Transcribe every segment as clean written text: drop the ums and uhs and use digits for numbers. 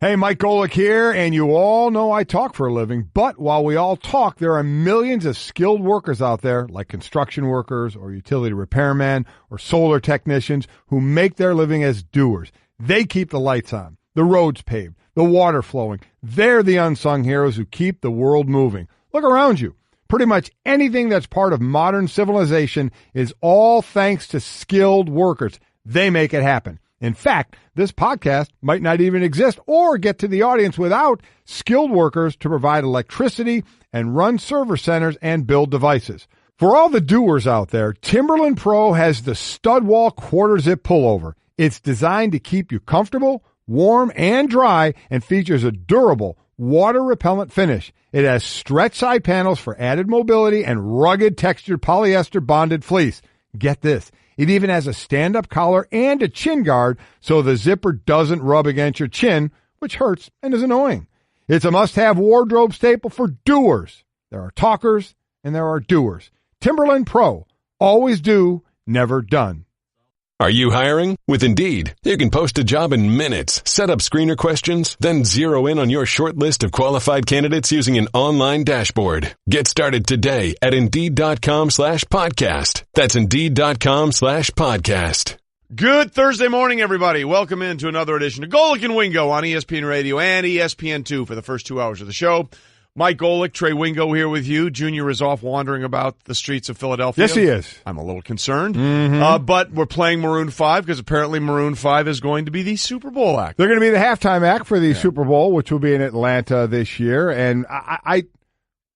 Hey, Mike Golic here, and you all know I talk for a living, but while we all talk, there are millions of skilled workers out there, like construction workers or utility repairmen or solar technicians, who make their living as doers. They keep the lights on, the roads paved, the water flowing. They're the unsung heroes who keep the world moving. Look around you. Pretty much anything that's part of modern civilization is all thanks to skilled workers. They make it happen. In fact, this podcast might not even exist or get to the audience without skilled workers to provide electricity and run server centers and build devices. For all the doers out there, Timberland Pro has the stud wall quarter zip pullover. It's designed to keep you comfortable, warm, and dry, and features a durable, water-repellent finish. It has stretch side panels for added mobility and rugged textured polyester bonded fleece. Get this. It even has a stand-up collar and a chin guard so the zipper doesn't rub against your chin, which hurts and is annoying. It's a must-have wardrobe staple for doers. There are talkers and there are doers. Timberland Pro. Always do, never done. Are you hiring? With Indeed, you can post a job in minutes, set up screener questions, then zero in on your short list of qualified candidates using an online dashboard. Get started today at Indeed.com/podcast. That's Indeed.com/podcast. Good Thursday morning, everybody. Welcome into another edition of Golic and Wingo on ESPN Radio and ESPN2 for the first 2 hours of the show. Mike Golic, Trey Wingo here with you. Junior is off wandering about the streets of Philadelphia. Yes, he is. I'm a little concerned. But we're playing Maroon 5 because apparently Maroon 5 is going to be the Super Bowl act. They're going to be the halftime act for the Super Bowl, which will be in Atlanta this year. And I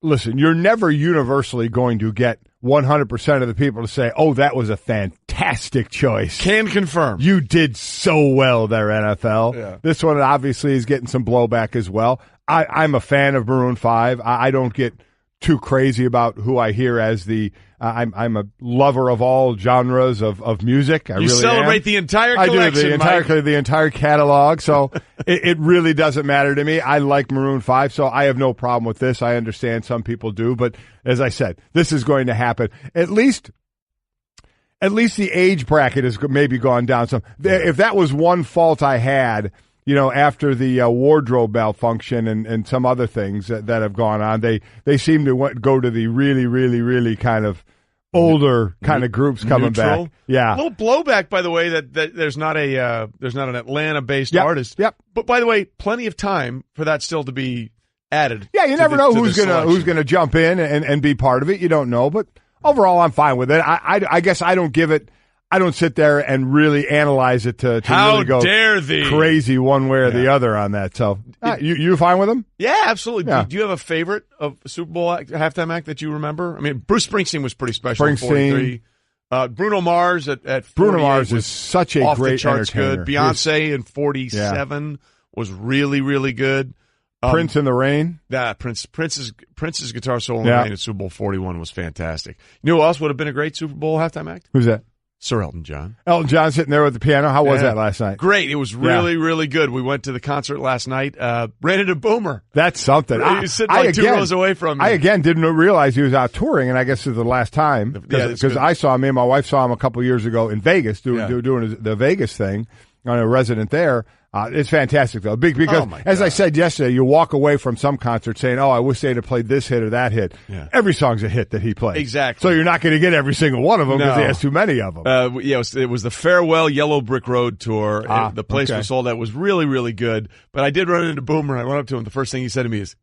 listen, you're never universally going to get 100% of the people to say, oh, that was a fantastic choice. Can confirm. You did so well there, NFL. Yeah. This one obviously is getting some blowback as well. I'm a fan of Maroon 5. I don't get too crazy about who I hear as the I'm a lover of all genres of music. I you really celebrate am. the entire collection, the entire catalog. So it really doesn't matter to me. I like Maroon 5, so I have no problem with this. I understand some people do, but as I said, this is going to happen. At least the age bracket has maybe gone down some. If that was one fault I had, you know, after the wardrobe malfunction and some other things that have gone on, they seem to go to the really, really, really kind of older kind of groups coming neutral. back. Yeah, a little blowback, by the way, that there's not an Atlanta-based artist. Yep. But by the way, plenty of time for that still to be added. Yeah, you never know who's gonna jump in and be part of it. You don't know, but overall, I'm fine with it. I guess I don't sit there and really analyze it to really go dare thee. Crazy one way or the other on that. So you fine with them? Yeah, absolutely. Yeah. Do you have a favorite of Super Bowl halftime act that you remember? I mean, Bruce Springsteen was pretty special. Springsteen. 43. Bruno Mars at 48 Bruno Mars is such a off great the charts entertainer. good. Beyonce in 47 was really, really good. Prince in the Rain. Prince's guitar solo in the Rain at Super Bowl 41 was fantastic. You know who else would have been a great Super Bowl halftime act? Who's that? Sir Elton John. Elton John sitting there with the piano. How was that last night? Great. It was really, really good. We went to the concert last night. Ran into Boomer. That's something. He was sitting like 2 rows away from me. I, again, didn't realize he was out touring, and I guess it's the last time. Because I saw him, and my wife saw him a couple years ago in Vegas doing the Vegas thing. I'm a resident there. It's fantastic, though. Because, as I said yesterday, you walk away from some concert saying, oh, I wish they'd have played this hit or that hit. Yeah. Every song's a hit that he plays. Exactly. So you're not going to get every single one of them because he has too many of them. It was the Farewell Yellow Brick Road tour. The place was sold out. It was really, really good. But I did run into Boomer. I went up to him. The first thing he said to me is,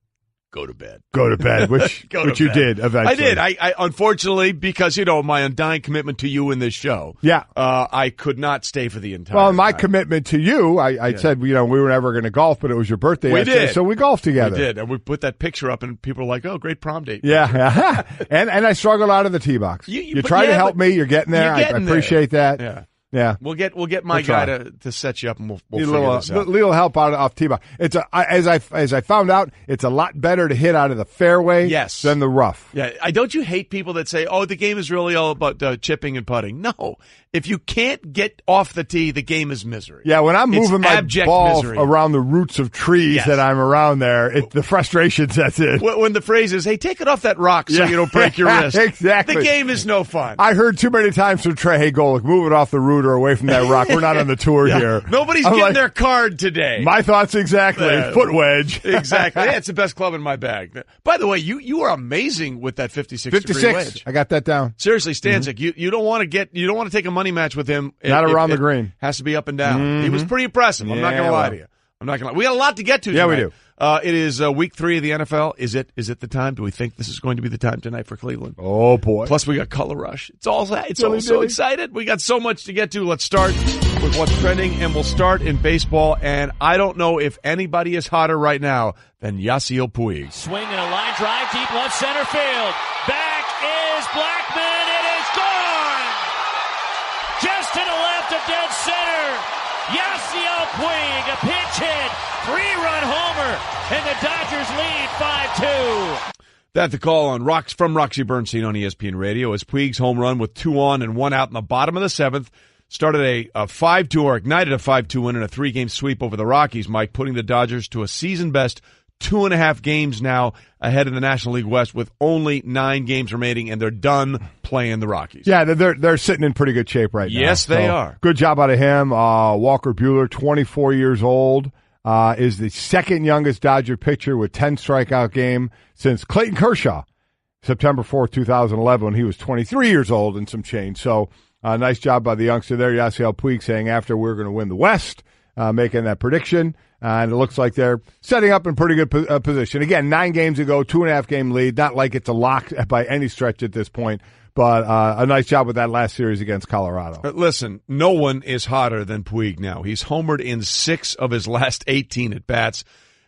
go to bed. Go to bed, which you did eventually. I did. I unfortunately, because, my undying commitment to you in this show. Yeah. I could not stay for the entire Well, my time. commitment to you, I said, we were never going to golf, but it was your birthday. We did. So we golfed together. We did. And we put that picture up, and people were like, oh, great prom date. Yeah. and I struggled out of the tee box. You try to help me. You're getting there. I appreciate that. Yeah. Yeah, we'll get my guy to set you up, and we'll figure this out. Little help off tee box. It's as I found out, it's a lot better to hit out of the fairway than the rough. Yeah, don't you hate people that say, "Oh, the game is really all about chipping and putting"? No, if you can't get off the tee, the game is misery. Yeah, when I'm moving my ball around the roots of trees that I'm around there, the frustration sets in. When the phrase is, "Hey, take it off that rock so you don't break your wrist," exactly. The game is no fun. I heard too many times from Trey, "Hey, Golic, move it off the root scooter away from that rock. We're not on the tour here. Nobody's getting their card today. My thoughts exactly. Foot wedge. Exactly. Yeah, it's the best club in my bag. By the way, you are amazing with that 56-degree wedge. I got that down. Seriously, Stanczyk, you don't want to take a money match with him. Not around the green. Has to be up and down. He was pretty impressive. I'm not going to lie to you. We got a lot to get to tonight. Yeah, we do. It is week 3 of the NFL. Is it the time? Do we think this is going to be the time tonight for Cleveland? Oh, boy. Plus, we got Color Rush. It's all so excited. We got so much to get to. Let's start with what's trending, and we'll start in baseball. And I don't know if anybody is hotter right now than Yasiel Puig. Swing and a line drive deep left center field. Back is Blackmon. It is gone. Just to the left of dead center. Yasiel Puig, a pinch hit, 3-run homer, and the Dodgers lead 5-2. That's the call on from Roxy Bernstein on ESPN Radio as Puig's home run with 2 on and 1 out in the bottom of the 7th started a 5-2 or ignited a 5-2 win in a 3-game sweep over the Rockies, Mike, putting the Dodgers to a season-best 2.5 games now ahead in the National League West with only 9 games remaining, and they're done playing the Rockies. Yeah, they're sitting in pretty good shape right now. Yes, they are. Good job out of him. Walker Buehler, 24 years old, is the second youngest Dodger pitcher with 10 strikeout game since Clayton Kershaw, September 4th, 2011, when he was 23 years old and some change. So nice job by the youngster there, Yasiel Puig, saying after we're going to win the West, making that prediction. And it looks like they're setting up in pretty good position. Again, 9 games ago, 2.5 game lead. Not like it's a lock by any stretch at this point, but a nice job with that last series against Colorado. Listen, no one is hotter than Puig now. He's homered in 6 of his last 18 at-bats.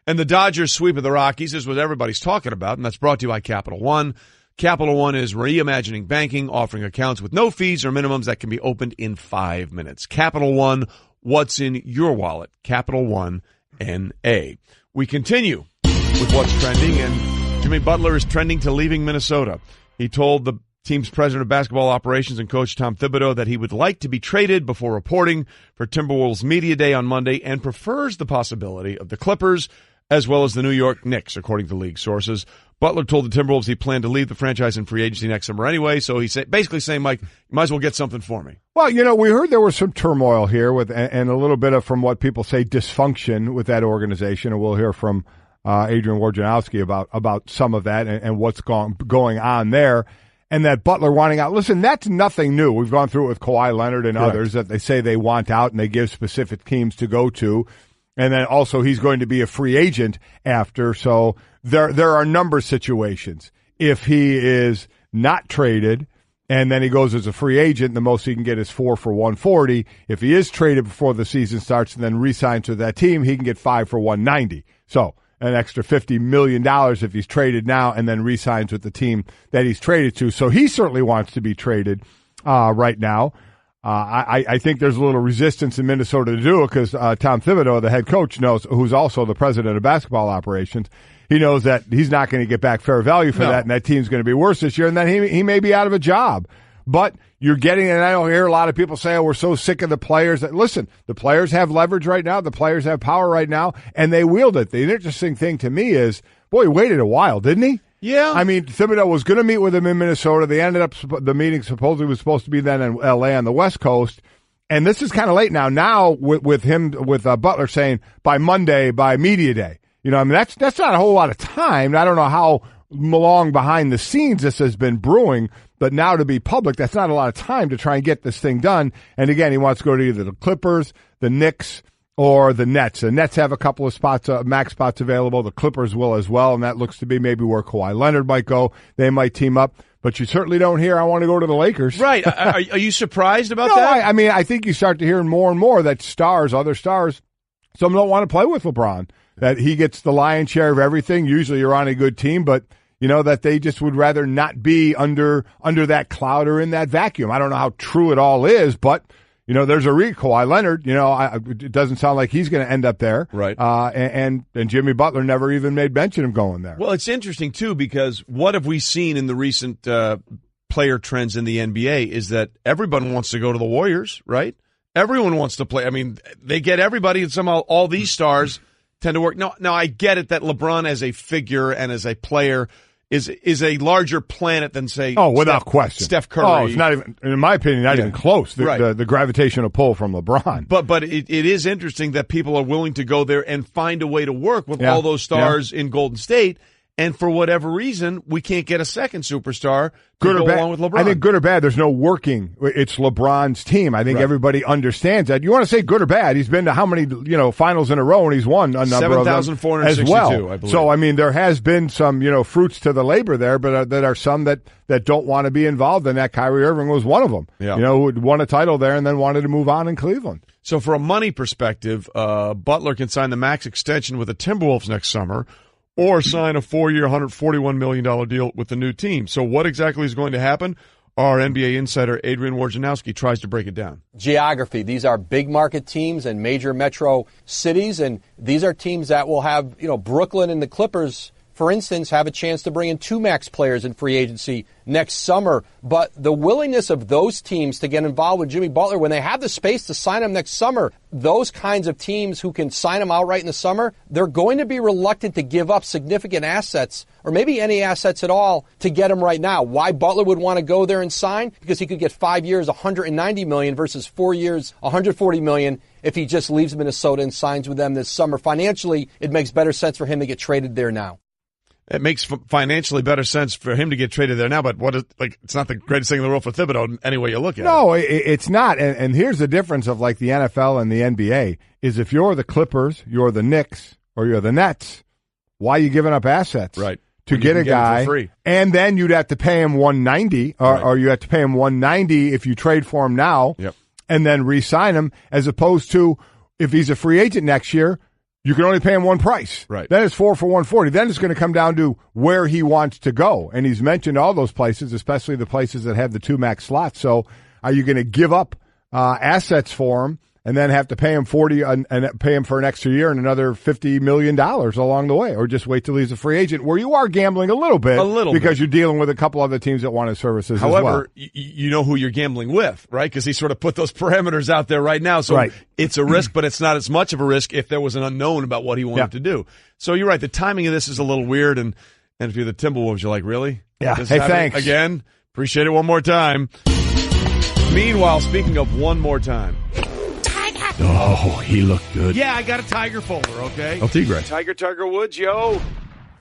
And the Dodgers' sweep of the Rockies is what everybody's talking about, and that's brought to you by Capital One. Capital One is reimagining banking, offering accounts with no fees or minimums that can be opened in 5 minutes. Capital One, what's in your wallet? Capital One. N.A. We continue with what's trending, and Jimmy Butler is trending to leaving Minnesota. He told the team's president of basketball operations and coach Tom Thibodeau that he would like to be traded before reporting for Timberwolves Media Day on Monday and prefers the possibility of the Clippers as well as the New York Knicks, according to league sources. Butler told the Timberwolves he planned to leave the franchise in free agency next summer anyway, so he said, basically saying, Mike, you might as well get something for me. Well, we heard there was some turmoil here and a little bit of, from what people say, dysfunction with that organization, and we'll hear from Adrian Wojnarowski about some of that and what's going on there, and that Butler wanting out. Listen, that's nothing new. We've gone through it with Kawhi Leonard and others that they say they want out and they give specific teams to go to. And then also he's going to be a free agent after. So there are a number of situations. If he is not traded and then he goes as a free agent, the most he can get is 4 for $140. If he is traded before the season starts and then re-signs with that team, he can get 5 for $190. So an extra $50 million if he's traded now and then re-signs with the team that he's traded to. So he certainly wants to be traded right now. I think there's a little resistance in Minnesota to do it because Tom Thibodeau, the head coach, knows, who's also the president of basketball operations, he knows that he's not going to get back fair value for that, and that team's going to be worse this year, and then he may be out of a job. But you're getting, and I don't hear a lot of people say, oh, we're so sick of the players. Listen, the players have leverage right now. The players have power right now, and they wield it. The interesting thing to me is, boy, he waited a while, didn't he? Yeah. I mean, Thibodeau was going to meet with him in Minnesota. They ended up, the meeting supposedly was supposed to be then in L.A. on the West Coast. And this is kind of late now. Now, with Butler saying by Monday, by media day. I mean, that's not a whole lot of time. I don't know how long behind the scenes this has been brewing, but now to be public, that's not a lot of time to try and get this thing done. And again, he wants to go to either the Clippers, the Knicks, or the Nets. The Nets have a couple of spots, max spots available. The Clippers will as well, and that looks to be maybe where Kawhi Leonard might go. They might team up. But you certainly don't hear, I want to go to the Lakers. Right. Are you surprised about no, that? I mean, I think you start to hear more and more that other stars, some don't want to play with LeBron, that he gets the lion's share of everything. Usually you're on a good team, but that they just would rather not be under that cloud or in that vacuum. I don't know how true it all is, but there's a Kawhi Leonard. It doesn't sound like he's going to end up there. Right. And Jimmy Butler never even made mention of going there. Well, it's interesting, too, because what have we seen in the recent player trends in the NBA is that everyone wants to go to the Warriors, right? Everyone wants to play. I mean, they get everybody, and somehow all these stars tend to work. Now, I get it that LeBron as a figure and as a player is a larger planet than, say, without question, Steph Curry. Oh, it's not even, in my opinion, not even close. The gravitational pull from LeBron. But it is interesting that people are willing to go there and find a way to work with all those stars in Golden State. And for whatever reason, we can't get a second superstar to go along with LeBron. I think good or bad, there's no working. It's LeBron's team. I think everybody understands that. You want to say good or bad? He's been to how many finals in a row, and he's won a number of them as well. I believe. So I mean, there has been some fruits to the labor there, but that are some that don't want to be involved in that. Kyrie Irving was one of them. Yeah. Who won a title there and then wanted to move on in Cleveland. So for a money perspective, Butler can sign the max extension with the Timberwolves next summer, or sign a 4-year, $141 million deal with the new team. So what exactly is going to happen? Our NBA insider, Adrian Wojnarowski, tries to break it down. Geography. These are big market teams and major metro cities, and these are teams that will have, Brooklyn and the Clippers, for instance, have a chance to bring in 2 max players in free agency next summer. But the willingness of those teams to get involved with Jimmy Butler, when they have the space to sign him next summer, those kinds of teams who can sign him outright in the summer, they're going to be reluctant to give up significant assets, or maybe any assets at all, to get him right now. Why Butler would want to go there and sign? Because he could get 5 years, $190 million versus 4 years, $140 million if he just leaves Minnesota and signs with them this summer. Financially, it makes better sense for him to get traded there now. It makes financially better sense for him to get traded there now, but it's not the greatest thing in the world for Thibodeau any way you look at it. No, it's not. And here's the difference of the NFL and the NBA is if you're the Clippers, you're the Knicks, or you're the Nets, why are you giving up assets? Right. To get a guy, for free. And then you'd have to pay him $190, or you have to pay him $190 if you trade for him now, and then re-sign him, as opposed to if he's a free agent next year, you can only pay him one price. Right. Then it's 4 for $140. Then it's going to come down to where he wants to go. And he's mentioned all those places, especially the places that have the 2 max slots. So are you going to give up assets for him and then have to pay him $40 and pay him for an extra year and another $50 million along the way? Or just wait till he's a free agent, where you are gambling a little bit because you're dealing with a couple other teams that want his services as well. However, you know who you're gambling with, right? Because he sort of put those parameters out there right now. So it's a risk, but it's not as much of a risk if there was an unknown about what he wanted to do. So you're right. The timing of this is a little weird. And if you're the Timberwolves, you're like, really? Yeah. Hey, thanks. Again, appreciate it one more time. Meanwhile, speaking of one more time. Oh, he looked good. Yeah, I got a Tiger folder, okay? El Tigre. Tiger Woods, yo.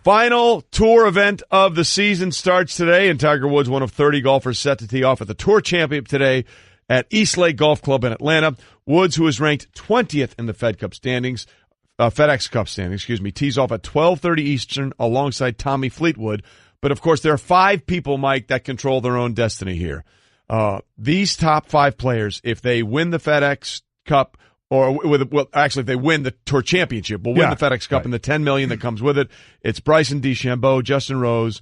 Final tour event of the season starts today, and Tiger Woods, one of 30 golfers set to tee off at the Tour Championship today at East Lake Golf Club in Atlanta. Woods, who is ranked 20th in the FedEx Cup standings, tees off at 12:30 Eastern alongside Tommy Fleetwood. But, of course, there are 5 people, Mike, that control their own destiny here. These top 5 players, if they win the FedEx Cup, if they win the Tour Championship, we'll win the FedEx Cup and the $10 million that comes with it. It's Bryson DeChambeau, Justin Rose,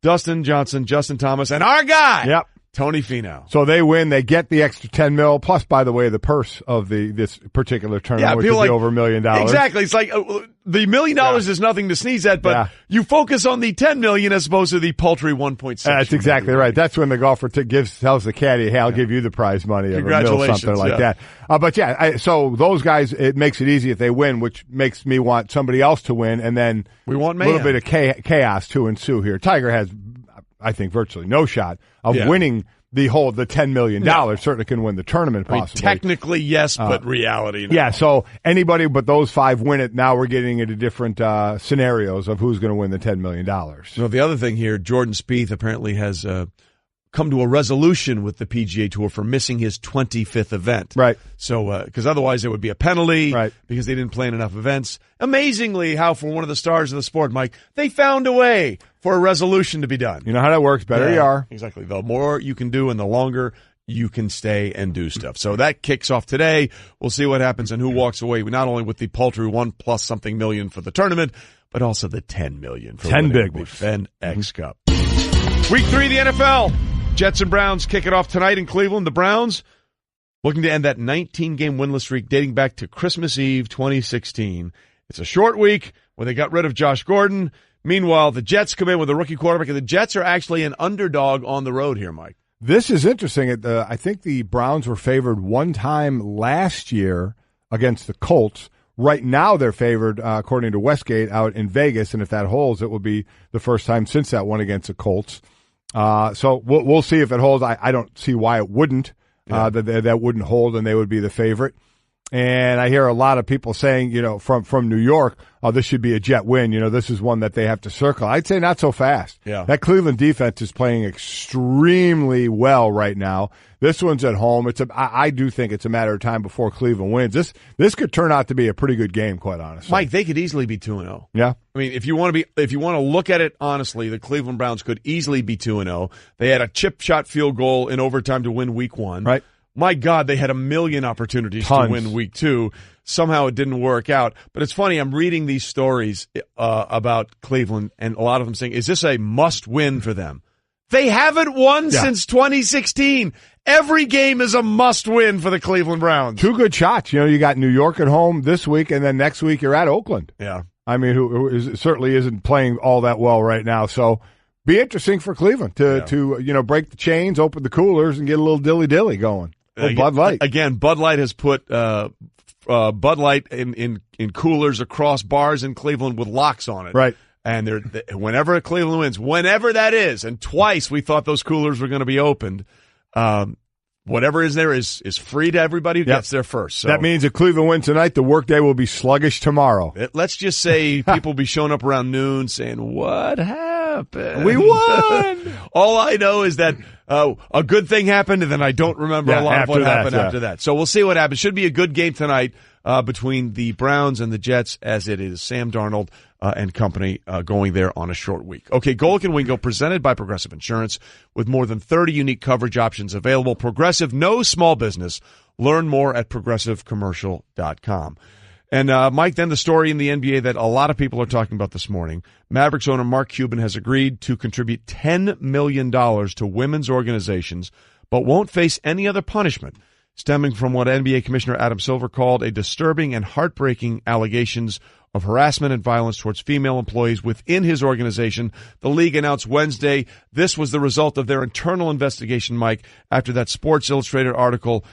Dustin Johnson, Justin Thomas, and our guy, Tony Finau. So they win, they get the extra $10 million, plus, by the way, the purse of this particular tournament, which is over $1 million. Exactly. It's like the $1 million is nothing to sneeze at, but you focus on the $10 million as opposed to the paltry 1.6. That's exactly right. That's when the golfer tells the caddy, hey, I'll give you the prize money of $1 million, something like that. So those guys, it makes it easy if they win, which makes me want somebody else to win, and then we want a little bit of chaos to ensue here. Tiger has, I think, virtually no shot of winning the $10 million. Certainly can win the tournament, possibly. Technically, yes, but reality, no. Yeah, so anybody but those 5 win it. Now we're getting into different scenarios of who's going to win the $10 million. The other thing here, Jordan Spieth apparently has come to a resolution with the PGA Tour for missing his 25th event. Right. So, because otherwise there would be a penalty because they didn't plan enough events. Amazingly, how for one of the stars of the sport, Mike, they found a way for a resolution to be done. You know how that works. Better you are. Exactly. The more you can do and the longer you can stay and do stuff. So that kicks off today. We'll see what happens and who walks away, not only with the paltry $1+ million for the tournament, but also the $10 million for 10 big ones. FedEx Cup. Week 3 of the NFL. Jets and Browns kick it off tonight in Cleveland. The Browns looking to end that 19-game winless streak dating back to Christmas Eve 2016. It's a short week where they got rid of Josh Gordon. Meanwhile, the Jets come in with a rookie quarterback, and the Jets are actually an underdog on the road here, Mike. This is interesting. I think the Browns were favored one time last year against the Colts. Right now they're favored, according to Westgate, out in Vegas, and if that holds, it will be the first time since that one against the Colts. So we'll see if it holds. I don't see why it wouldn't, that wouldn't hold, and they would be the favorite. And I hear a lot of people saying, from New York, oh, this should be a Jet win. This is one that they have to circle. I'd say not so fast. Yeah. That Cleveland defense is playing extremely well right now. This one's at home. I do think it's a matter of time before Cleveland wins. This could turn out to be a pretty good game, quite honestly. Mike, they could easily be 2-0. Yeah. I mean, if you want to look at it honestly, the Cleveland Browns could easily be 2-0. They had a chip shot field goal in overtime to win week 1. Right. My God, they had a million opportunities to win week 2. Somehow it didn't work out. But it's funny, I'm reading these stories about Cleveland, and a lot of them saying, is this a must-win for them? They haven't won since 2016. Every game is a must-win for the Cleveland Browns. 2 good shots. You got New York at home this week, and then next week you're at Oakland. Yeah. I mean, who certainly isn't playing all that well right now. So be interesting for Cleveland to break the chains, open the coolers, and get a little dilly-dilly going. Bud Light. Again, Bud Light has put Bud Light in coolers across bars in Cleveland with locks on it. Right. And whenever Cleveland wins, whenever that is, and twice we thought those coolers were going to be opened, whatever is there is free to everybody who gets there first. So that means if Cleveland wins tonight, the workday will be sluggish tomorrow. Let's just say people will be showing up around noon saying, what happened? We won! All I know is that a good thing happened, and then I don't remember a lot of what happened after that. So we'll see what happens. Should be a good game tonight between the Browns and the Jets, as it is Sam Darnold and company going there on a short week. Okay, Golic and Wingo, presented by Progressive Insurance, with more than 30 unique coverage options available. Progressive knows small business. Learn more at progressivecommercial.com. And, Mike, then the story in the NBA that a lot of people are talking about this morning. Mavericks owner Mark Cuban has agreed to contribute $10 million to women's organizations, but won't face any other punishment, stemming from what NBA Commissioner Adam Silver called a disturbing and heartbreaking allegations of harassment and violence towards female employees within his organization. The league announced Wednesday this was the result of their internal investigation, Mike, after that Sports Illustrated article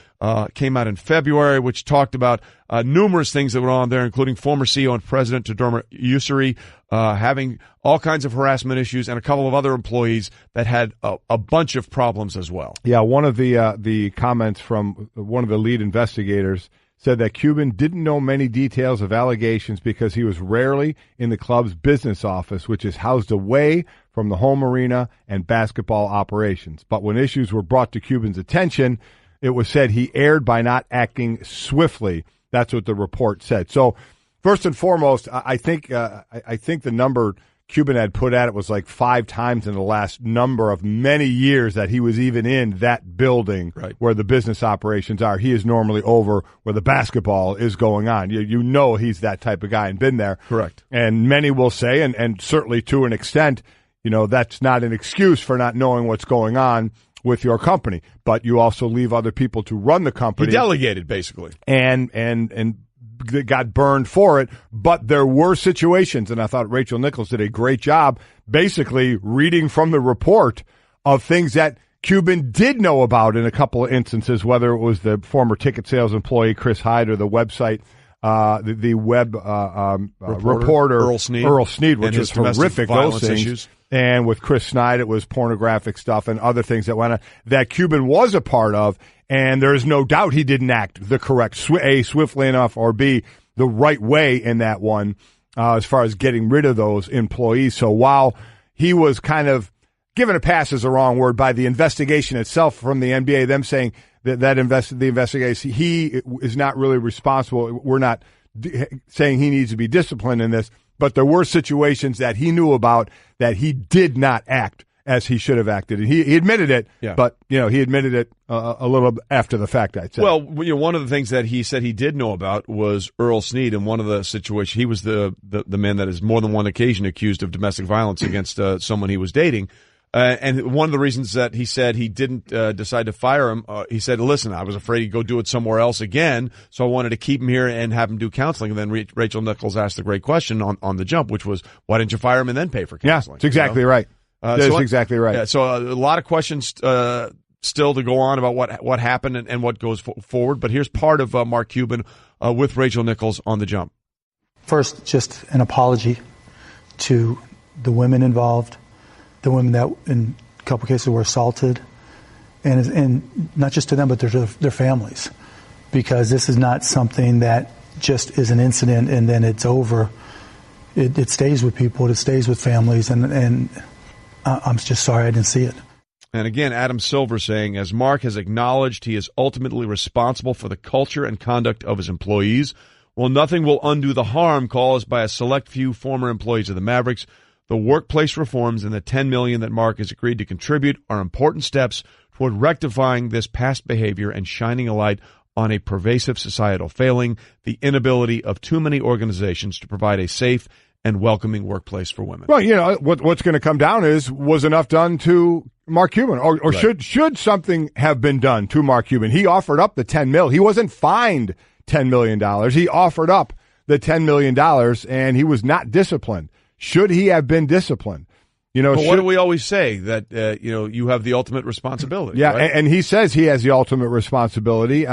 came out in February, which talked about numerous things that were on there, including former CEO and president Tadorma Ussery having all kinds of harassment issues, and a couple of other employees that had a bunch of problems as well. Yeah, one of the comments from one of the lead investigators said that Cuban didn't know many details of allegations because he was rarely in the club's business office, which is housed away from the home arena and basketball operations. But when issues were brought to Cuban's attention, it was said he erred by not acting swiftly. That's what the report said. So, first and foremost, I think the number Cuban had put at it was like 5 times in the last number of many years that he was even in that building where the business operations are. He is normally over where the basketball is going on. You know he's that type of guy and been there. Correct. And many will say, and certainly to an extent, that's not an excuse for not knowing what's going on with your company. But you also leave other people to run the company. He delegated, basically. And got burned for it, but there were situations, and I thought Rachel Nichols did a great job basically reading from the report of things that Cuban did know about in a couple of instances, whether it was the former ticket sales employee Chris Hyde or the website, the web reporter Earl Snead, which was horrific, those things. Issues. And with Chris Snyder, it was pornographic stuff and other things that went on that Cuban was a part of. And there is no doubt he didn't act the correct, A, swiftly enough, or B, the right way in that one as far as getting rid of those employees. So while he was kind of given a pass is the wrong word by the investigation itself from the NBA, them saying the investigation, he is not really responsible. We're not saying he needs to be disciplined in this, but there were situations that he knew about that he did not act as he should have acted. And he admitted it, but, he admitted it a little after the fact, I'd say. Well, one of the things that he said he did know about was Earl Snead, and one of the situations, he was the man that is more than one occasion accused of domestic violence against someone he was dating. And one of the reasons that he said he didn't decide to fire him, he said, listen, I was afraid he'd go do it somewhere else again, so I wanted to keep him here and have him do counseling. And then Rachel Nichols asked the great question on the jump, which was, why didn't you fire him and then pay for counseling? Yeah, that's exactly right. That's exactly right. Yeah, so a lot of questions still to go on about what happened and what goes forward. But here's part of Mark Cuban with Rachel Nichols on the jump. First, just an apology to the women involved, the women that in a couple cases were assaulted, and not just to them, but their families, because this is not something that just is an incident and then it's over. It stays with people, it stays with families, and I'm just sorry I didn't see it. And again, Adam Silver saying, as Mark has acknowledged, he is ultimately responsible for the culture and conduct of his employees. While nothing will undo the harm caused by a select few former employees of the Mavericks, the workplace reforms and the $10 million that Mark has agreed to contribute are important steps toward rectifying this past behavior and shining a light on a pervasive societal failing, the inability of too many organizations to provide a safe and welcoming workplace for women. Well, you know, what's going to come down is, was enough done to Mark Cuban, or right. should something have been done to Mark Cuban? He offered up the $10 million. He wasn't fined $10 million. He offered up the $10 million, and he was not disciplined. Should he have been disciplined? You know, what do we always say? That, you have the ultimate responsibility. Yeah, right? and he says he has the ultimate responsibility.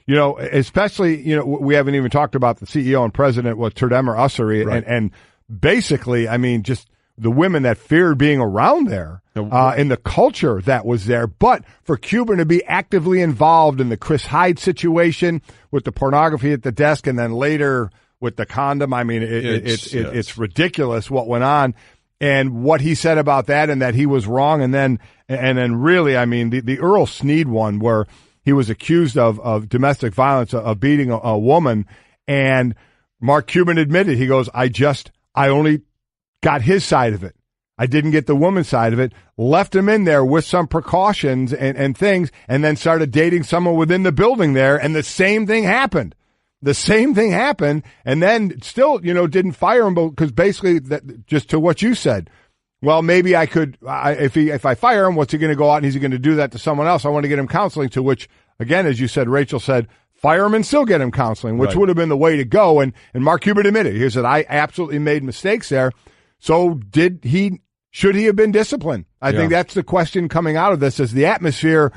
Especially, we haven't even talked about the CEO and president, Turdemir Ussery, right. and basically, I mean, just the women that feared being around there, and the culture that was there. But for Cuban to be actively involved in the Chris Hyde situation with the pornography at the desk, and then later with the condom, I mean, it's ridiculous what went on. And what he said about that, and that he was wrong, and then really, I mean, the Earl Sneed one, where he was accused of domestic violence, of beating a woman, and Mark Cuban admitted, he goes, I only got his side of it. I didn't get the woman's side of it, left him in there with some precautions and things, and then started dating someone within the building there, and the same thing happened. And then still, didn't fire him, because basically, just to what you said, well, maybe I could, if I fire him, what's he going to go out and he's going to do that to someone else? I want to get him counseling, to which, again, as you said, Rachel said, fire him and still get him counseling, which would have been the way to go. And Mark Cuban admitted, he said, I absolutely made mistakes there. So should he have been disciplined? I think that's the question coming out of this, is the atmosphere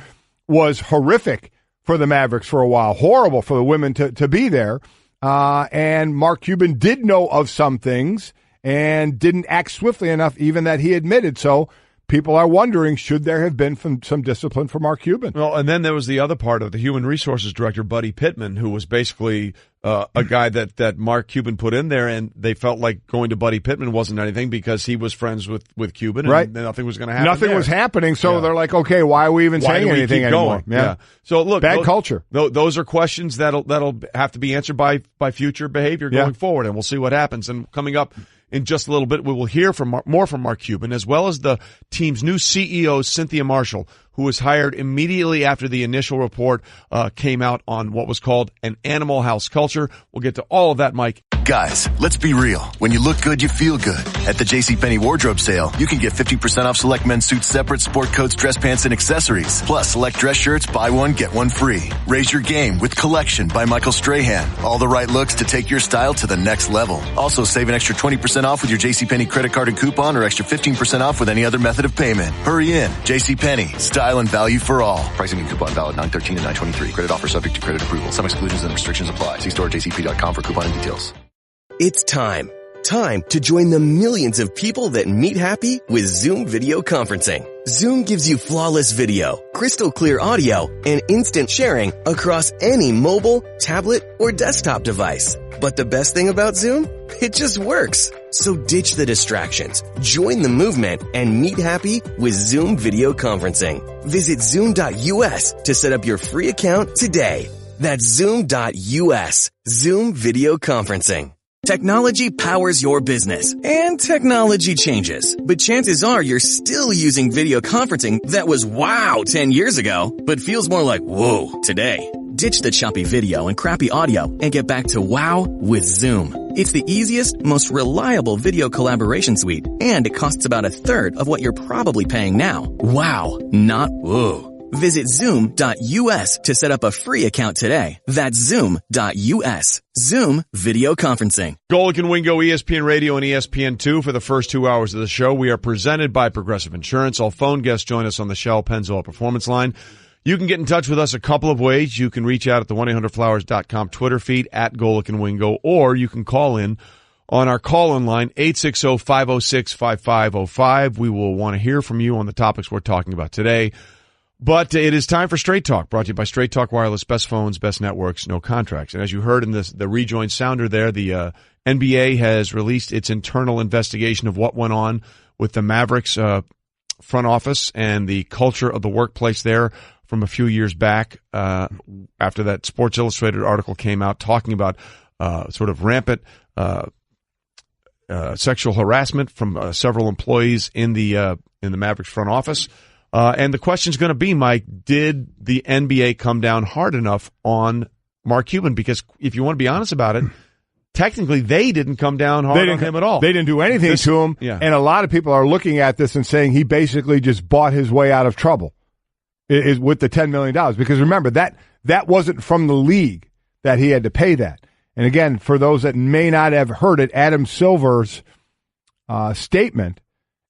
was horrific for the Mavericks for a while, horrible for the women to be there. And Mark Cuban did know of some things and didn't act swiftly enough, even that he admitted. So people are wondering, should there have been some discipline for Mark Cuban? Well, and then there was the other part of the human resources director, Buddy Pittman, who was basically a guy that Mark Cuban put in there, and they felt like going to Buddy Pittman wasn't anything because he was friends with Cuban, and right. Nothing was going to happen. Nothing was happening, so they're like, okay, why are we even saying anything anymore? Yeah. So look, bad culture. Those are questions that'll have to be answered by future behavior going forward, and we'll see what happens. And coming up in just a little bit, we will hear more from Mark Cuban, as well as the team's new CEO, Cynthia Marshall, who was hired immediately after the initial report came out on what was called an animal house culture. We'll get to all of that, Mike. Guys, let's be real. When you look good, you feel good. At the JCPenney wardrobe sale, you can get 50% off select men's suits, separate sport coats, dress pants, and accessories. Plus, select dress shirts, buy one, get one free. Raise your game with Collection by Michael Strahan. All the right looks to take your style to the next level. Also, save an extra 20% off with your JCPenney credit card and coupon, or extra 15% off with any other method of payment. Hurry in. JCPenney. Style and value for all. Pricing and coupon valid 9/13 and 9/23. Credit offer subject to credit approval. Some exclusions and restrictions apply. See store at jcp.com for coupon and details. It's time to join the millions of people that meet happy with Zoom video conferencing. Zoom gives you flawless video, crystal clear audio, and instant sharing across any mobile, tablet, or desktop device. But the best thing about Zoom? It just works. So ditch the distractions, join the movement, and meet happy with Zoom video conferencing. Visit Zoom.us to set up your free account today. That's Zoom.us. Zoom video conferencing. Technology powers your business, and technology changes. But chances are you're still using video conferencing that was wow 10 years ago, but feels more like whoa today. Ditch the choppy video and crappy audio and get back to wow with Zoom. It's the easiest, most reliable video collaboration suite, and it costs about a third of what you're probably paying now. Wow, not whoa. Visit Zoom.us to set up a free account today. That's Zoom.us. Zoom video conferencing. Golic and Wingo, ESPN Radio and ESPN2 for the first 2 hours of the show. We are presented by Progressive Insurance. All phone guests join us on the Shell Pennzoil Performance Line. You can get in touch with us a couple of ways. You can reach out at the 1-800-Flowers.com Twitter feed at Golic and Wingo, or you can call in on our call-in line, 860-506-5505. We will want to hear from you on the topics we're talking about today. But it is time for Straight Talk, brought to you by Straight Talk Wireless, best phones, best networks, no contracts. And as you heard in the rejoined sounder there, the NBA has released its internal investigation of what went on with the Mavericks front office and the culture of the workplace there from a few years back after that Sports Illustrated article came out talking about sort of rampant sexual harassment from several employees in the Mavericks front office. And the question's going to be, Mike, did the NBA come down hard enough on Mark Cuban? Because if you want to be honest about it, technically they didn't come down hard on him at all. They didn't do anything to him. Yeah. And a lot of people are looking at this and saying he basically just bought his way out of trouble with the $10 million. Because remember, that wasn't from the league that he had to pay that. And again, for those that may not have heard it, Adam Silver's statement,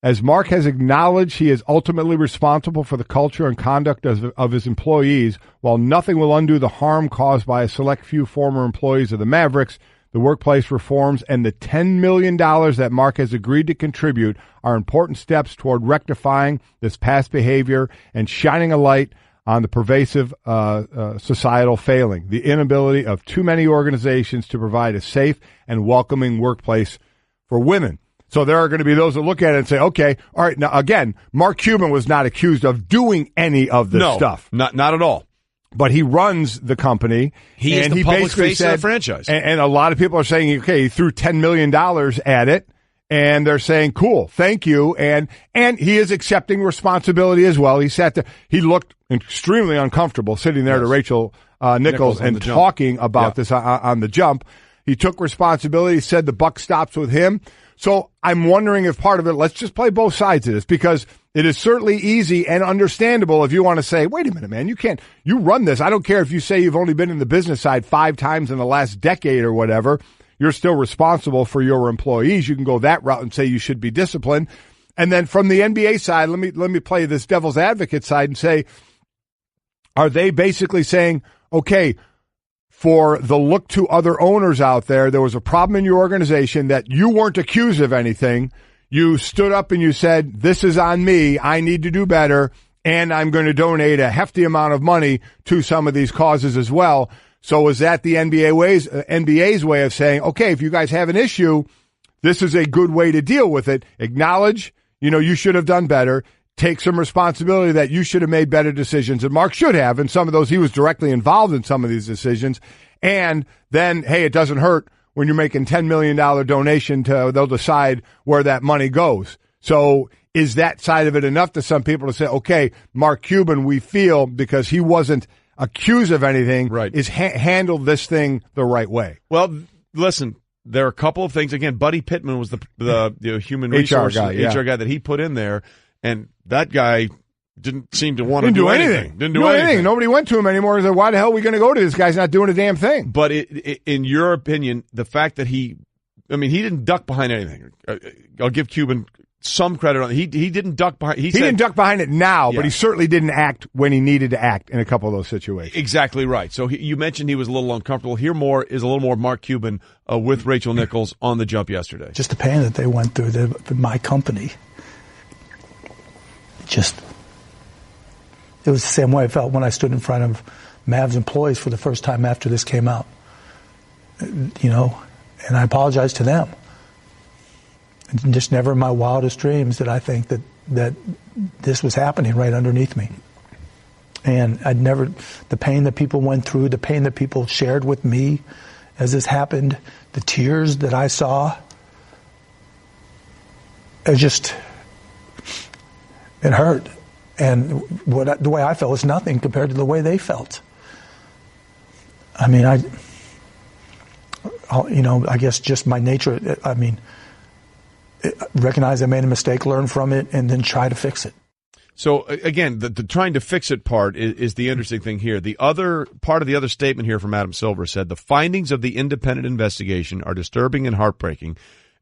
as Mark has acknowledged he is ultimately responsible for the culture and conduct of his employees, while nothing will undo the harm caused by a select few former employees of the Mavericks, the workplace reforms and the $10 million that Mark has agreed to contribute are important steps toward rectifying this past behavior and shining a light on the pervasive societal failing, the inability of too many organizations to provide a safe and welcoming workplace for women. So there are going to be those that look at it and say, okay, all right, now again, Mark Cuban was not accused of doing any of this stuff. Not at all. But he runs the company. He is the public face of the franchise. And a lot of people are saying, okay, he threw $10 million at it. And they're saying, cool, thank you. And he is accepting responsibility as well. He sat there. He looked extremely uncomfortable sitting there to Rachel Nichols and talking about this on the jump. He took responsibility, said the buck stops with him. So I'm wondering if part of it, let's just play both sides of this, because it is certainly easy and understandable if you want to say, wait a minute, man, you run this. I don't care if you say you've only been in the business side 5 times in the last decade or whatever. You're still responsible for your employees. You can go that route and say you should be disciplined. And then from the NBA side, let me play this devil's advocate side and say, are they basically saying, okay, for the look to other owners out there, there was a problem in your organization that you weren't accused of anything. You stood up and you said, this is on me. I need to do better. And I'm going to donate a hefty amount of money to some of these causes as well. So is that the NBA's way of saying, okay, if you guys have an issue, this is a good way to deal with it. Acknowledge, you should have done better. Take some responsibility that you should have made better decisions, and Mark should have. And some of those, he was directly involved in some of these decisions. And then, hey, it doesn't hurt when you're making $10 million donation they'll decide where that money goes. So is that side of it enough to some people to say, okay, Mark Cuban, we feel because he wasn't accused of anything, right, is handled this thing the right way? Well, listen, there are a couple of things. Again, Buddy Pittman was the human resource HR guy that he put in there, and that guy didn't seem to want to do anything. Didn't do anything. Nobody went to him anymore. He said, why the hell are we going to go to this guy's not doing a damn thing? But in your opinion, the fact that he didn't duck behind anything. I'll give Cuban some credit on it. He didn't duck behind. He didn't duck behind it now, but he certainly didn't act when he needed to act in a couple of those situations. Exactly right. So you mentioned he was a little uncomfortable. Here is a little more Mark Cuban with Rachel Nichols on the jump yesterday. Just the pain that they went through. My company. It was the same way I felt when I stood in front of Mavs employees for the first time after this came out. And I apologize to them. And just never in my wildest dreams did I think that this was happening right underneath me. And the pain that people went through, the pain that people shared with me as this happened, the tears that I saw, it hurt. And the way I felt was nothing compared to the way they felt. I guess just my nature, recognize I made a mistake, learn from it, and then try to fix it. So, again, the trying to fix it part is the interesting thing here. The other part of the other statement here from Adam Silver said, the findings of the independent investigation are disturbing and heartbreaking,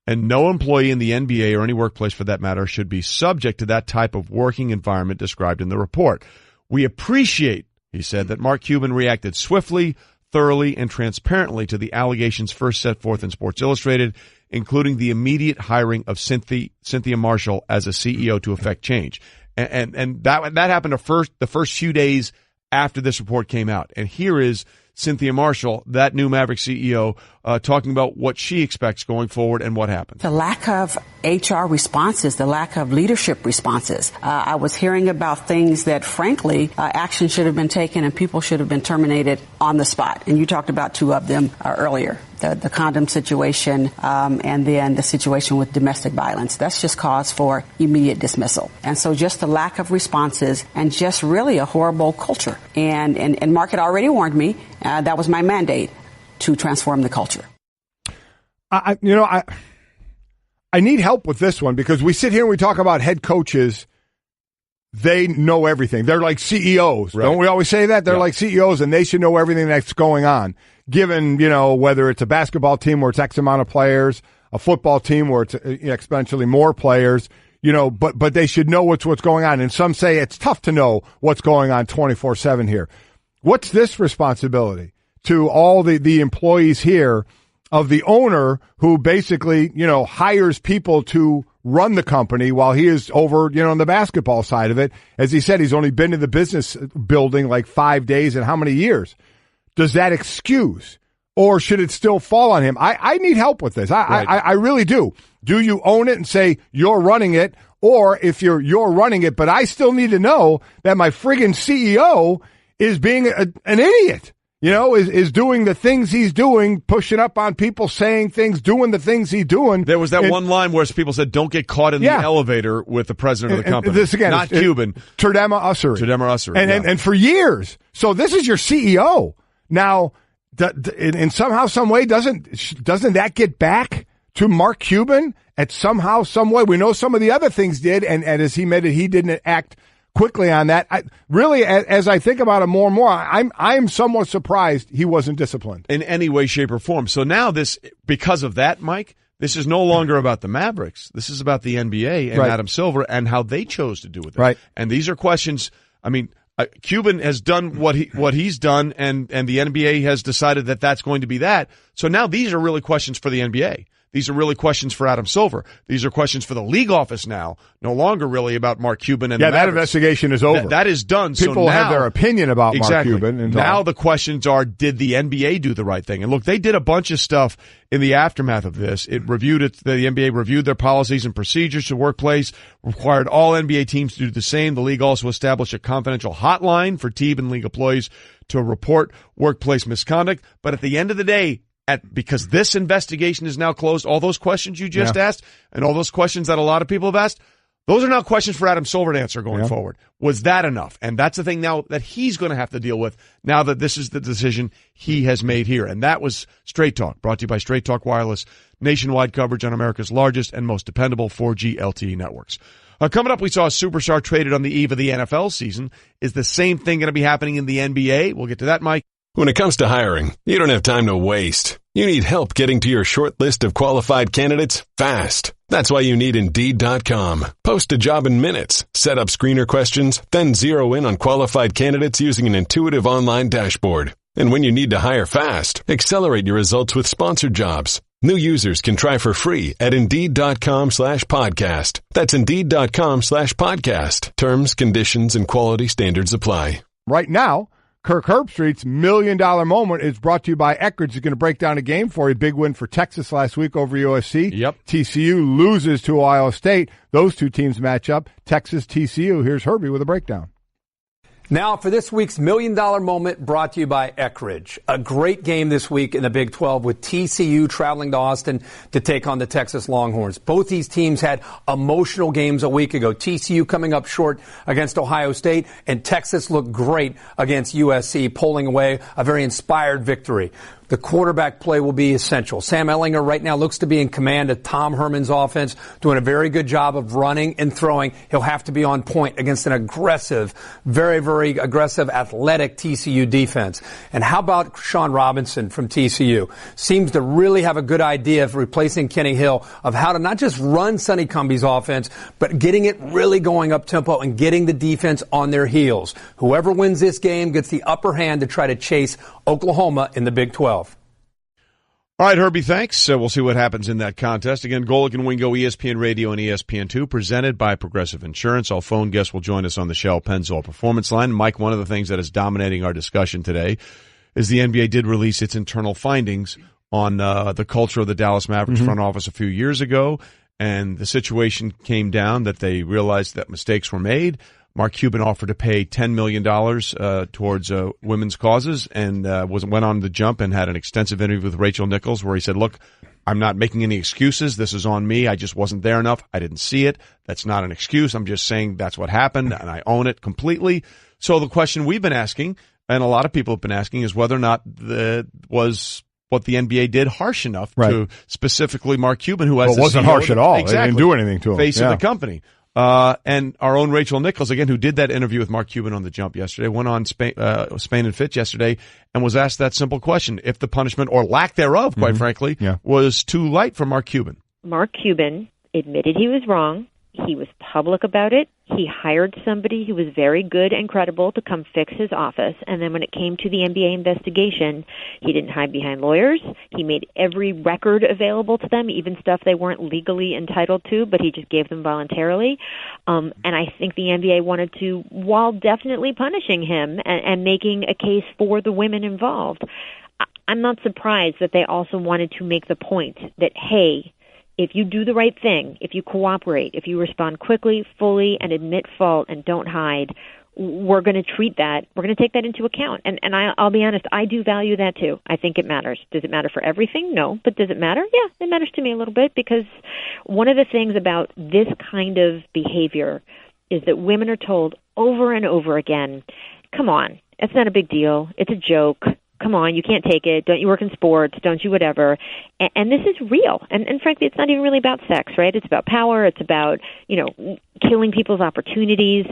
and no employee in the NBA or any workplace for that matter should be subject to that type of working environment described in the report. We appreciate, he said, that Mark Cuban reacted swiftly, thoroughly, and transparently to the allegations first set forth in Sports Illustrated, including the immediate hiring of Cynthia Marshall as a CEO to effect change. And that happened the first few days after this report came out. And here is Cynthia Marshall, that new Mavericks CEO, talking about what she expects going forward and what happened. The lack of HR responses, the lack of leadership responses. I was hearing about things that, frankly, action should have been taken and people should have been terminated on the spot. And you talked about two of them earlier, the condom situation and then the situation with domestic violence. That's just cause for immediate dismissal. And so just the lack of responses and just really a horrible culture. And Mark had already warned me. That was my mandate, to transform the culture. I need help with this one because we sit here and we talk about head coaches. They know everything. They're like CEOs. Right. Don't we always say that? They're like CEOs and they should know everything that's going on, given, whether it's a basketball team where it's X amount of players, a football team where it's exponentially more players, but they should know what's going on. And some say it's tough to know what's going on 24/7 here. What's this responsibility to all the employees here of the owner who basically, hires people to run the company while he is over, on the basketball side of it? As he said, he's only been in the business building like 5 days in how many years? Does that excuse, or should it still fall on him? I need help with this. I really do. Do you own it and say you're running it? Or if you're running it, but I still need to know that my friggin' CEO is being an idiot, is doing the things he's doing, pushing up on people, saying things, doing the things he's doing. There was that one line where people said, don't get caught in the elevator with the president of the company. This again, not Cuban. Terdema Ussery. And for years. So this is your CEO. Now, in somehow, some way, doesn't that get back to Mark Cuban at somehow, some way? We know some of the other things did, and as he admitted, he didn't act quickly on that. Really, as I think about it more and more, I'm somewhat surprised he wasn't disciplined in any way, shape, or form. So now because of that, Mike, this is no longer about the Mavericks. This is about the NBA and Adam Silver and how they chose to do with it. Right. And these are questions. I mean, Cuban has done what he's done, and the NBA has decided that that's going to be that. So now these are really questions for the NBA. These are really questions for Adam Silver. These are questions for the league office now, no longer really about Mark Cuban and the Mavericks. That investigation is over. That is done. People so now, have their opinion about Mark Cuban. And now the questions are, did the NBA do the right thing? And look, they did a bunch of stuff in the aftermath of this. The NBA reviewed their policies and procedures to workplace, required all NBA teams to do the same. The league also established a confidential hotline for team and league employees to report workplace misconduct. But at the end of the day, because this investigation is now closed, all those questions you just asked and all those questions that a lot of people have asked, those are not questions for Adam Silver to answer going forward. Was that enough? And that's the thing now that he's going to have to deal with now that this is the decision he has made here. And that was Straight Talk, brought to you by Straight Talk Wireless, nationwide coverage on America's largest and most dependable 4G LTE networks. Coming up, we saw a superstar traded on the eve of the NFL season. Is the same thing going to be happening in the NBA? We'll get to that, Mike. When it comes to hiring, you don't have time to waste. You need help getting to your short list of qualified candidates fast. That's why you need Indeed.com. Post a job in minutes, set up screener questions, then zero in on qualified candidates using an intuitive online dashboard. And when you need to hire fast, accelerate your results with sponsored jobs. New users can try for free at Indeed.com/podcast. That's Indeed.com/podcast. Terms, conditions, and quality standards apply. Right now, Kirk Herbstreit's $1 million moment is brought to you by Eckridge. He's going to break down a game for you. Big win for Texas last week over USC. Yep. TCU loses to Ohio State. Those two teams match up. Texas, TCU. Here's Herbie with a breakdown. Now for this week's $1 million moment brought to you by Eckridge. A great game this week in the Big 12 with TCU traveling to Austin to take on the Texas Longhorns. Both these teams had emotional games a week ago. TCU coming up short against Ohio State, and Texas looked great against USC, pulling away a very inspired victory. the quarterback play will be essential. Sam Ehlinger right now looks to be in command of Tom Herman's offense, doing a very good job of running and throwing. He'll have to be on point against an aggressive, very, very aggressive, athletic TCU defense. And how about Sean Robinson from TCU? Seems to really have a good idea of replacing Kenny Hill, of how to not just run Sonny Cumbie's offense, but getting it really going up tempo and getting the defense on their heels. Whoever wins this game gets the upper hand to try to chase Oklahoma in the Big 12. All right, Herbie, thanks. We'll see what happens in that contest. Again, Golic and Wingo, ESPN Radio and ESPN2, presented by Progressive Insurance. All phone guests will join us on the Shell Pennzoil Performance Line. Mike, one of the things that is dominating our discussion today is the NBA did release its internal findings on the culture of the Dallas Mavericks front office a few years ago, and the situation came down that they realized that mistakes were made. Mark Cuban offered to pay $10 million towards women's causes, and went on the jump and had an extensive interview with Rachel Nichols where he said, look, I'm not making any excuses. This is on me. I just wasn't there enough. I didn't see it. That's not an excuse. I'm just saying that's what happened, and I own it completely. So the question we've been asking, and a lot of people have been asking, is whether or not was what the NBA did harsh enough to specifically Mark Cuban, who has it wasn't harsh at all. Exactly. They didn't do anything to him. Face of the company. And our own Rachel Nichols, again, who did that interview with Mark Cuban on the jump yesterday, went on Spain and Fitch yesterday and was asked that simple question, if the punishment, or lack thereof, quite frankly, was too light for Mark Cuban. Mark Cuban admitted he was wrong. He was public about it. He hired somebody who was very good and credible to come fix his office. And then when it came to the NBA investigation, he didn't hide behind lawyers. He made every record available to them, even stuff they weren't legally entitled to, but he just gave them voluntarily. And I think the NBA wanted to, while definitely punishing him and making a case for the women involved, I'm not surprised that they also wanted to make the point that, hey, if you do the right thing, if you cooperate, if you respond quickly, fully, and admit fault and don't hide, we're going to treat that, we're going to take that into account. And I'll be honest, I do value that too. I think it matters. Does it matter for everything? No. But does it matter? Yeah, it matters to me a little bit, because one of the things about this kind of behavior is that women are told over and over again, come on, it's not a big deal. It's a joke. Come on, you can't take it. Don't you work in sports? Don't you whatever? And this is real. And frankly, it's not even really about sex, right? It's about power. It's about, killing people's opportunities.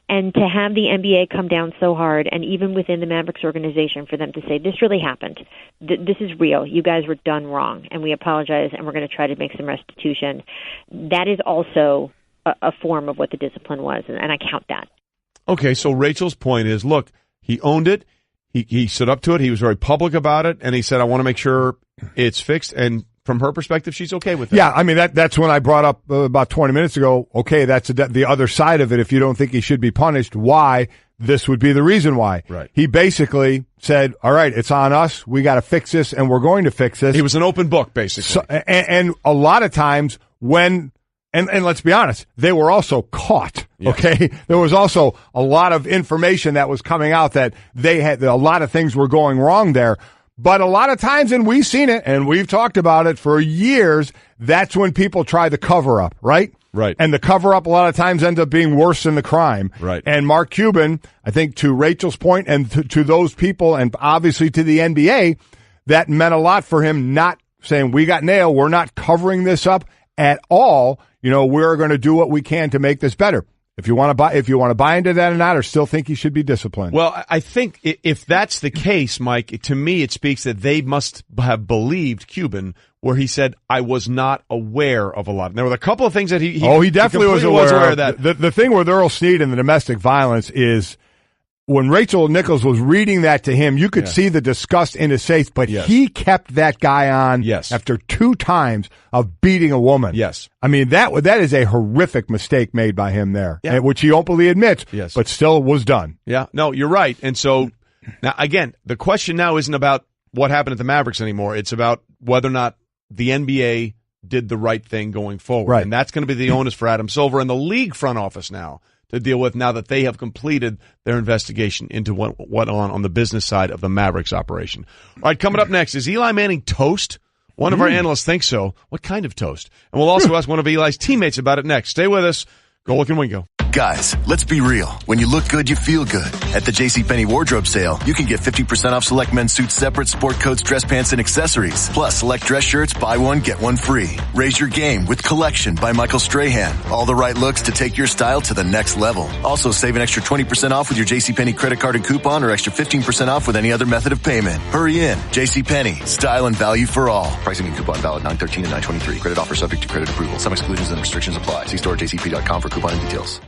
And to have the NBA come down so hard, and even within the Mavericks organization, for them to say, this really happened. This is real. You guys were done wrong, and we apologize, and we're going to try to make some restitution. That is also a form of what the discipline was, and I count that. Okay, so Rachel's point is, look, he owned it. He stood up to it. He was very public about it, and he said, I want to make sure it's fixed. And from her perspective, she's okay with it. Yeah, I mean, that's when I brought up about 20 minutes ago, okay, that's the other side of it. If you don't think he should be punished, why? This would be the reason why. Right. He basically said, all right, it's on us. We got to fix this, and we're going to fix this. He was an open book, basically. So, and a lot of times when... And let's be honest, they were also caught, okay? There was also a lot of information that was coming out that they had, a lot of things were going wrong there. But a lot of times, and we've seen it, and we've talked about it for years, that's when people try the cover-up, right? Right. And the cover-up a lot of times ends up being worse than the crime. Right. And Mark Cuban, I think to Rachel's point and to those people, and obviously to the NBA, that meant a lot for him, not saying, we got nailed, we're not covering this up at all. We're going to do what we can to make this better. If you want to buy into that or not, or still think he should be disciplined. Well, I think if that's the case, Mike, to me it speaks that they must have believed Cuban, where he said, I was not aware of a lot. And there were a couple of things that he definitely was aware of that. The thing with Earl Snead and the domestic violence is, when Rachel Nichols was reading that to him, you could see the disgust in his face, but he kept that guy on after 2 times of beating a woman. Yes. I mean, that is a horrific mistake made by him there, which he openly admits, but still was done. Yeah, no, you're right. And so, now again, the question now isn't about what happened at the Mavericks anymore. It's about whether or not the NBA did the right thing going forward. Right. And that's going to be the onus for Adam Silver and the league front office now to deal with, now that they have completed their investigation into what went on the business side of the Mavericks operation. All right, coming up next, is Eli Manning toast? One of our analysts thinks so. What kind of toast? And we'll also ask one of Eli's teammates about it next. Stay with us. Golic and Wingo. Guys, let's be real. When you look good, you feel good. At the JCPenney wardrobe sale, you can get 50% off select men's suits separate, sport coats, dress pants, and accessories. Plus, select dress shirts, buy one, get one free. Raise your game with Collection by Michael Strahan. All the right looks to take your style to the next level. Also, save an extra 20% off with your JCPenney credit card and coupon, or extra 15% off with any other method of payment. Hurry in. JCPenney. Style and value for all. Pricing and coupon valid 9/13 and 9/23. Credit offer subject to credit approval. Some exclusions and restrictions apply. See store at jcp.com for coupon and details.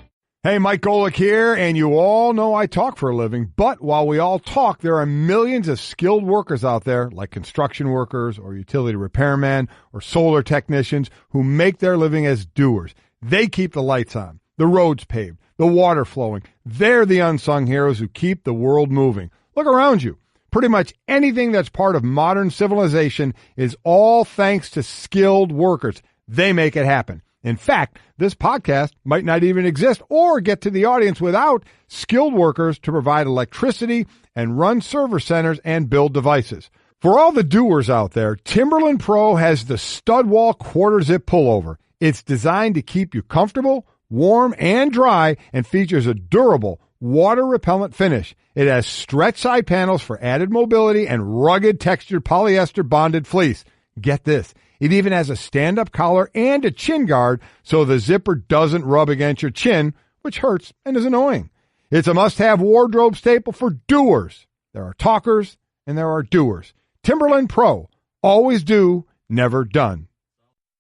Hey, Mike Golic here, and you all know I talk for a living, but while we all talk, there are millions of skilled workers out there, like construction workers or utility repairmen or solar technicians, who make their living as doers. They keep the lights on, the roads paved, the water flowing. They're the unsung heroes who keep the world moving. Look around you. Pretty much anything that's part of modern civilization is all thanks to skilled workers. They make it happen. In fact, this podcast might not even exist or get to the audience without skilled workers to provide electricity and run server centers and build devices. For all the doers out there, Timberland Pro has the stud wall quarter zip pullover. It's designed to keep you comfortable, warm, and dry, and features a durable, water-repellent finish. It has stretch side panels for added mobility and rugged textured polyester bonded fleece. Get this. It even has a stand-up collar and a chin guard so the zipper doesn't rub against your chin, which hurts and is annoying. It's a must-have wardrobe staple for doers. There are talkers and there are doers. Timberland Pro. Always do, never done.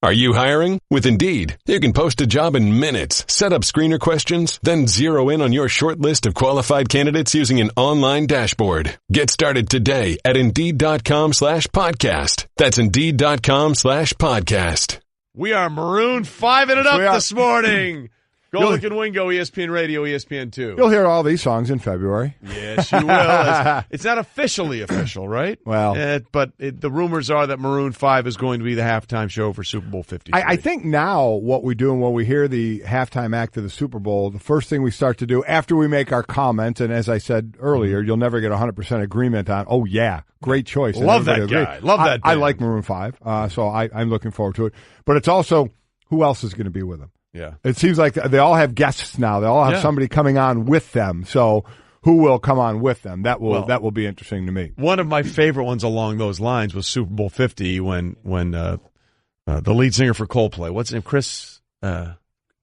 Are you hiring? With Indeed, you can post a job in minutes, set up screener questions, then zero in on your short list of qualified candidates using an online dashboard. Get started today at Indeed.com/podcast. That's Indeed.com/podcast. We are Maroon 5-ing it up this morning. Golic and Wingo, ESPN Radio, ESPN2. You'll hear all these songs in February. Yes, you will. It's not officially official, right? Well, but the rumors are that Maroon 5 is going to be the halftime show for Super Bowl 53. I think now what we do when we hear the halftime act of the Super Bowl, the first thing we start to do after we make our comments, and as I said earlier, you'll never get 100% agreement on, oh, yeah, great choice. Love that guy. Love that I like Maroon 5, so I'm looking forward to it. But it's also, who else is going to be with them? Yeah. It seems like they all have guests now. They all have somebody coming on with them. So who will come on with them? That will be interesting to me. Not my favorite ones along those lines was Super Bowl 50 when the lead singer for Coldplay, what's his name? Chris not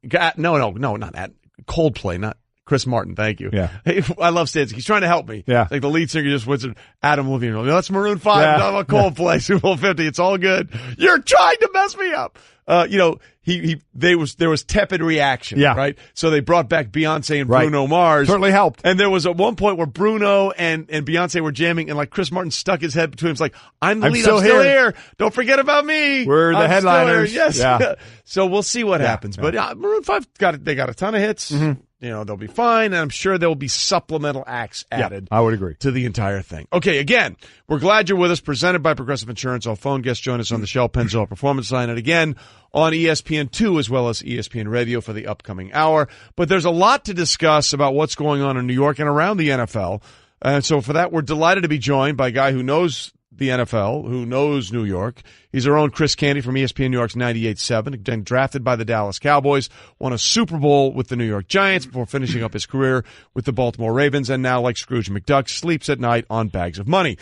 Coldplay, not Chris Martin, thank you. Yeah. I love Stansky. He's trying to help me. Yeah. Like the lead singer just went to Adam Levine. That's Maroon 5. Yeah. Talking about Coldplay, Super Bowl 50. It's all good. You're trying to mess me up. There was tepid reaction, right? So they brought back Beyonce and Bruno Mars. Certainly helped. And there was at one point where Bruno and Beyonce were jamming, and like Chris Martin stuck his head between them. It's like, I'm the lead. I'm still here. Don't forget about me. We're the headliners. Yes. Yeah. So we'll see what happens. But Maroon 5 got a ton of hits. Mm-hmm. They'll be fine, and I'm sure there will be supplemental acts added. I would agree. To the entire thing. Okay, again, we're glad you're with us. Presented by Progressive Insurance. All phone guests join us on the Shell Pennzoil Performance Line, and again on ESPN2 as well as ESPN Radio for the upcoming hour. But there's a lot to discuss about what's going on in New York and around the NFL. And so for that, we're delighted to be joined by a guy who knows the NFL, who knows New York. He's our own Chris Canty from ESPN New York's 98.7, again drafted by the Dallas Cowboys, won a Super Bowl with the New York Giants before finishing up his career with the Baltimore Ravens, and now, like Scrooge McDuck, sleeps at night on bags of money.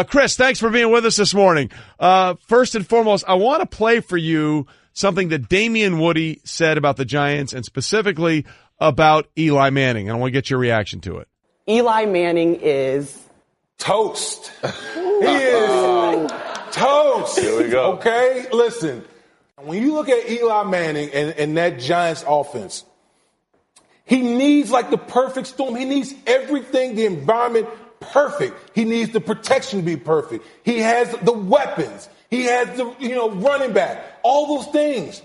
Chris, thanks for being with us this morning. First and foremost, I want to play for you something that Damian Woody said about the Giants, and specifically about Eli Manning, and I want to get your reaction to it. Eli Manning is toast. He is toast. Here we go. Okay? Listen, when you look at Eli Manning and that Giants offense, he needs like the perfect storm. He needs everything, the environment, perfect. He needs the protection to be perfect. He has the weapons. He has the, running back, all those things.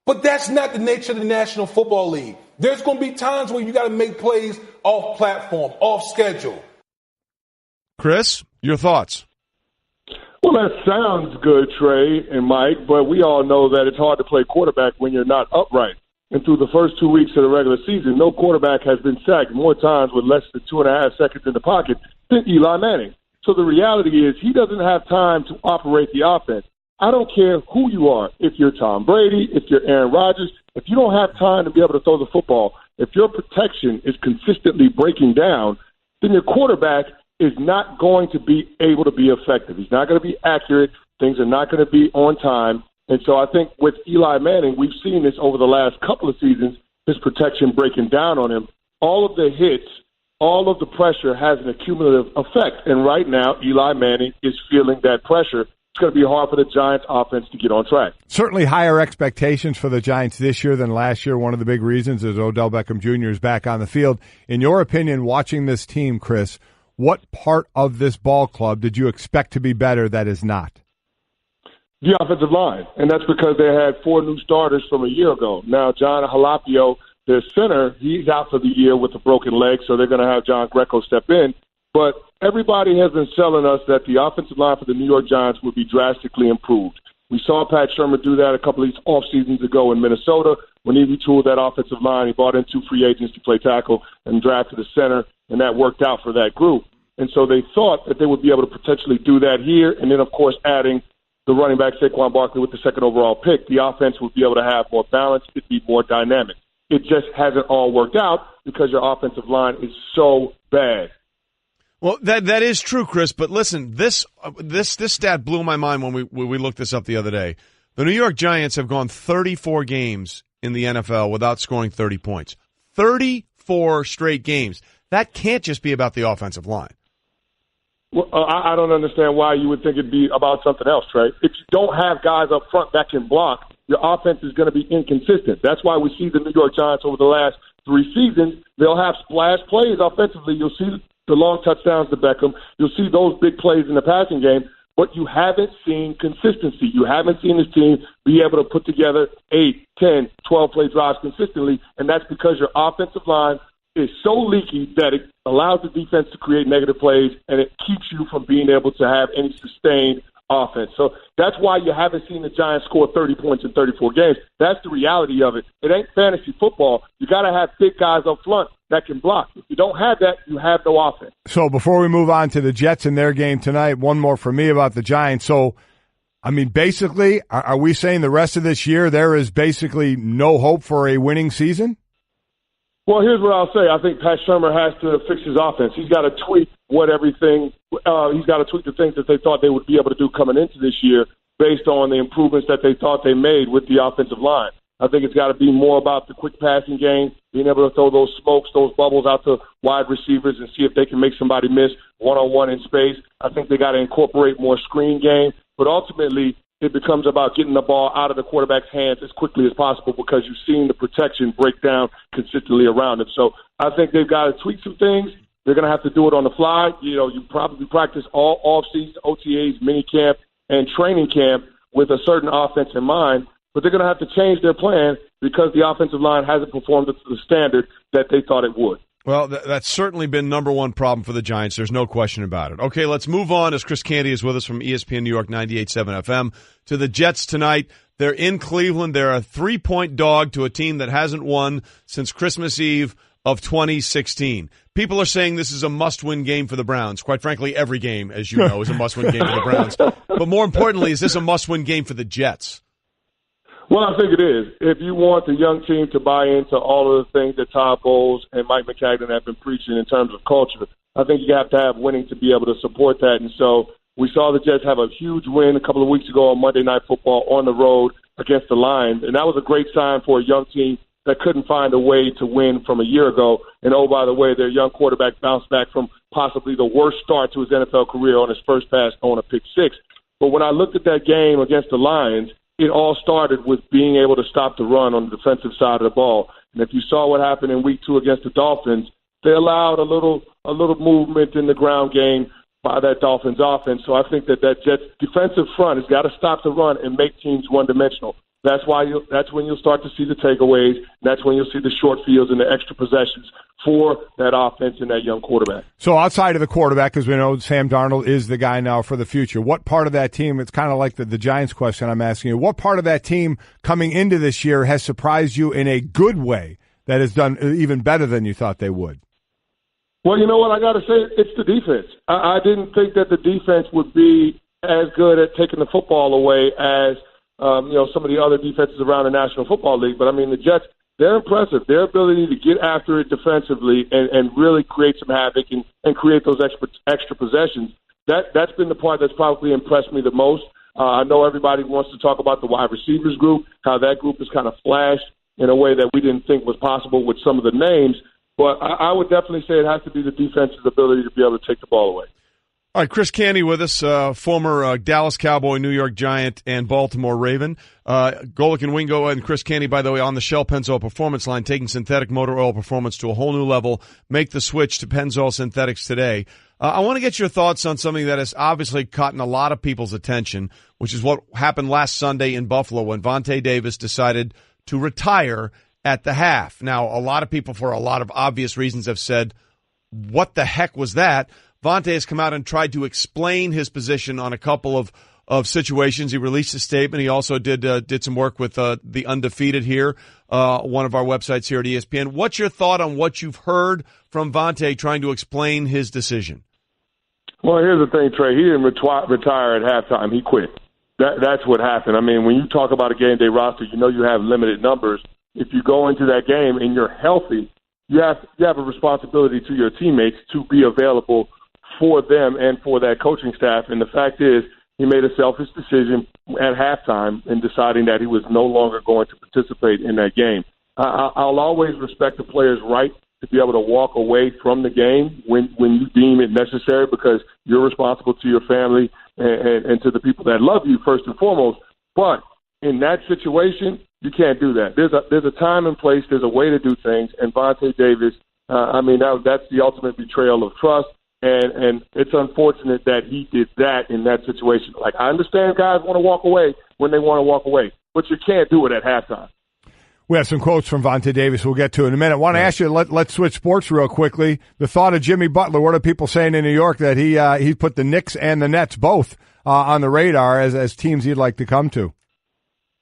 But that's not the nature of the National Football League. There's going to be times where you got to make plays off platform, off schedule. Chris, your thoughts? Well, that sounds good, Trey and Mike, but we all know that it's hard to play quarterback when you're not upright. And through the first 2 weeks of the regular season, no quarterback has been sacked more times with less than 2.5 seconds in the pocket than Eli Manning. So the reality is he doesn't have time to operate the offense. I don't care who you are. If you're Tom Brady, if you're Aaron Rodgers, if you don't have time to be able to throw the football, If your protection is consistently breaking down, then your quarterback is not going to be able to be effective. He's not going to be accurate. Things are not going to be on time. And so I think with Eli Manning, we've seen this over the last couple of seasons, his protection breaking down on him. All of the hits, all of the pressure has an accumulative effect. And right now, Eli Manning is feeling that pressure. It's going to be hard for the Giants offense to get on track. Certainly higher expectations for the Giants this year than last year. One of the big reasons is Odell Beckham Jr. is back on the field. In your opinion, watching this team, Chris, what part of this ball club did you expect to be better that is not? The offensive line, and that's because they had 4 new starters from a year ago. Now, John Halapio, their center, he's out for the year with a broken leg, so they're going to have John Greco step in. But everybody has been selling us that the offensive line for the New York Giants would be drastically improved. We saw Pat Shermer do that a couple of off seasons ago in Minnesota when he retooled that offensive line. He brought in 2 free agents to play tackle and drafted a center, and that worked out for that group. And so they thought that they would be able to potentially do that here, and then, of course, adding the running back Saquon Barkley with the 2nd overall pick. The offense would be able to have more balance. It'd be more dynamic. It just hasn't all worked out because your offensive line is so bad. Well, that is true, Chris. But listen, this stat blew my mind when we looked this up the other day. The New York Giants have gone 34 games in the NFL without scoring 30 points. 34 straight games. That can't just be about the offensive line. Well, I don't understand why you would think it'd be about something else, Trey. If you don't have guys up front that can block, your offense is going to be inconsistent. That's why we see the New York Giants over the last 3 seasons. They'll have splash plays offensively. You'll see the long touchdowns to Beckham. You'll see those big plays in the passing game, but you haven't seen consistency. You haven't seen this team be able to put together 8, 10, 12-play drives consistently, and that's because your offensive line is so leaky that it allows the defense to create negative plays, and it keeps you from being able to have any sustained offense. So that's why you haven't seen the Giants score 30 points in 34 games. That's the reality of it. It ain't fantasy football. You got to have big guys up front that can block. If you don't have that, you have no offense. So before we move on to the Jets and their game tonight, one more from me about the Giants. So, I mean, basically, are we saying the rest of this year there is basically no hope for a winning season? Well, here's what I'll say. I think Pat Shermer has to fix his offense. He's got to tweak he's got to tweak the things that they thought they would be able to do coming into this year based on the improvements that they thought they made with the offensive line. I think it's got to be more about the quick passing game, being able to throw those smokes, those bubbles out to wide receivers and see if they can make somebody miss one-on-one in space. I think they got to incorporate more screen game. But ultimately, it becomes about getting the ball out of the quarterback's hands as quickly as possible because you've seen the protection break down consistently around him. So I think they've got to tweak some things. They're going to have to do it on the fly. You probably practice all off-season, OTAs, minicamp, and training camp with a certain offense in mind. But they're going to have to change their plan because the offensive line hasn't performed to the standard that they thought it would. Well, that's certainly been number one problem for the Giants. There's no question about it. Okay, let's move on as Chris Canty is with us from ESPN New York 98.7 FM to the Jets tonight. They're in Cleveland. They're a 3-point dog to a team that hasn't won since Christmas Eve of 2016. People are saying this is a must-win game for the Browns. Quite frankly, every game, as you know, is a must-win game for the Browns. But more importantly, is this a must-win game for the Jets? Well, I think it is. If you want the young team to buy into all of the things that Todd Bowles and Mike McCagnon have been preaching in terms of culture, I think you have to have winning to be able to support that. And so we saw the Jets have a huge win a couple of weeks ago on Monday Night Football on the road against the Lions. And that was a great sign for a young team that couldn't find a way to win from a year ago. And, oh, by the way, their young quarterback bounced back from possibly the worst start to his NFL career on his first pass on a pick six. But when I looked at that game against the Lions, it all started with being able to stop the run on the defensive side of the ball. And if you saw what happened in week 2 against the Dolphins, they allowed a little movement in the ground game by that Dolphins offense. So I think that Jets defensive front has got to stop the run and make teams one-dimensional. That's when you'll start to see the takeaways. That's when you'll see the short fields and the extra possessions for that offense and that young quarterback. So outside of the quarterback, because we know Sam Darnold is the guy now for the future, what part of that team, it's kind of like the Giants question I'm asking you, what part of that team coming into this year has surprised you in a good way that has done even better than you thought they would? Well, you know what? I got to say, it's the defense. I didn't think that the defense would be as good at taking the football away as some of the other defenses around the National Football League. But, I mean, the Jets they're impressive. Their ability to get after it defensively and really create some havoc and create those extra possessions, that's been the part that's probably impressed me the most. I know everybody wants to talk about the wide receivers group, how that group has kind of flashed in a way that we didn't think was possible with some of the names. But I would definitely say it has to be the defense's ability to be able to take the ball away. All right, Chris Canty with us, former Dallas Cowboy, New York Giant, and Baltimore Raven. Golic and Wingo and Chris Canty, by the way, on the Shell Pennzoil Performance line, taking synthetic motor oil performance to a whole new level. Make the switch to Pennzoil Synthetics today. I want to get your thoughts on something that has obviously caught a lot of people's attention, which is what happened last Sunday in Buffalo when Vontae Davis decided to retire at the half. Now, a lot of people, for a lot of obvious reasons, have said, what the heck was that? Vontae has come out and tried to explain his position on a couple of situations. He released a statement. He also did some work with the Undefeated here, one of our websites here at ESPN. What's your thought on what you've heard from Vontae trying to explain his decision? Well, here's the thing, Trey. He didn't retire at halftime. He quit. That's what happened. I mean, when you talk about a game day roster, you know you have limited numbers. If you go into that game and you're healthy, you have a responsibility to your teammates to be available for them and for that coaching staff. And the fact is, he made a selfish decision at halftime in deciding that he was no longer going to participate in that game. I'll always respect the player's right to be able to walk away from the game when you deem it necessary, because you're responsible to your family and to the people that love you first and foremost. But in that situation, you can't do that. There's a time and place. There's a way to do things. And Vontae Davis, that's the ultimate betrayal of trust. And it's unfortunate that he did that in that situation. Like, I understand guys want to walk away when they want to walk away, but you can't do it at halftime. We have some quotes from Vontae Davis we'll get to in a minute. I want to ask you, let's switch sports real quickly. The thought of Jimmy Butler, what are people saying in New York that he put the Knicks and the Nets both on the radar as teams he'd like to come to?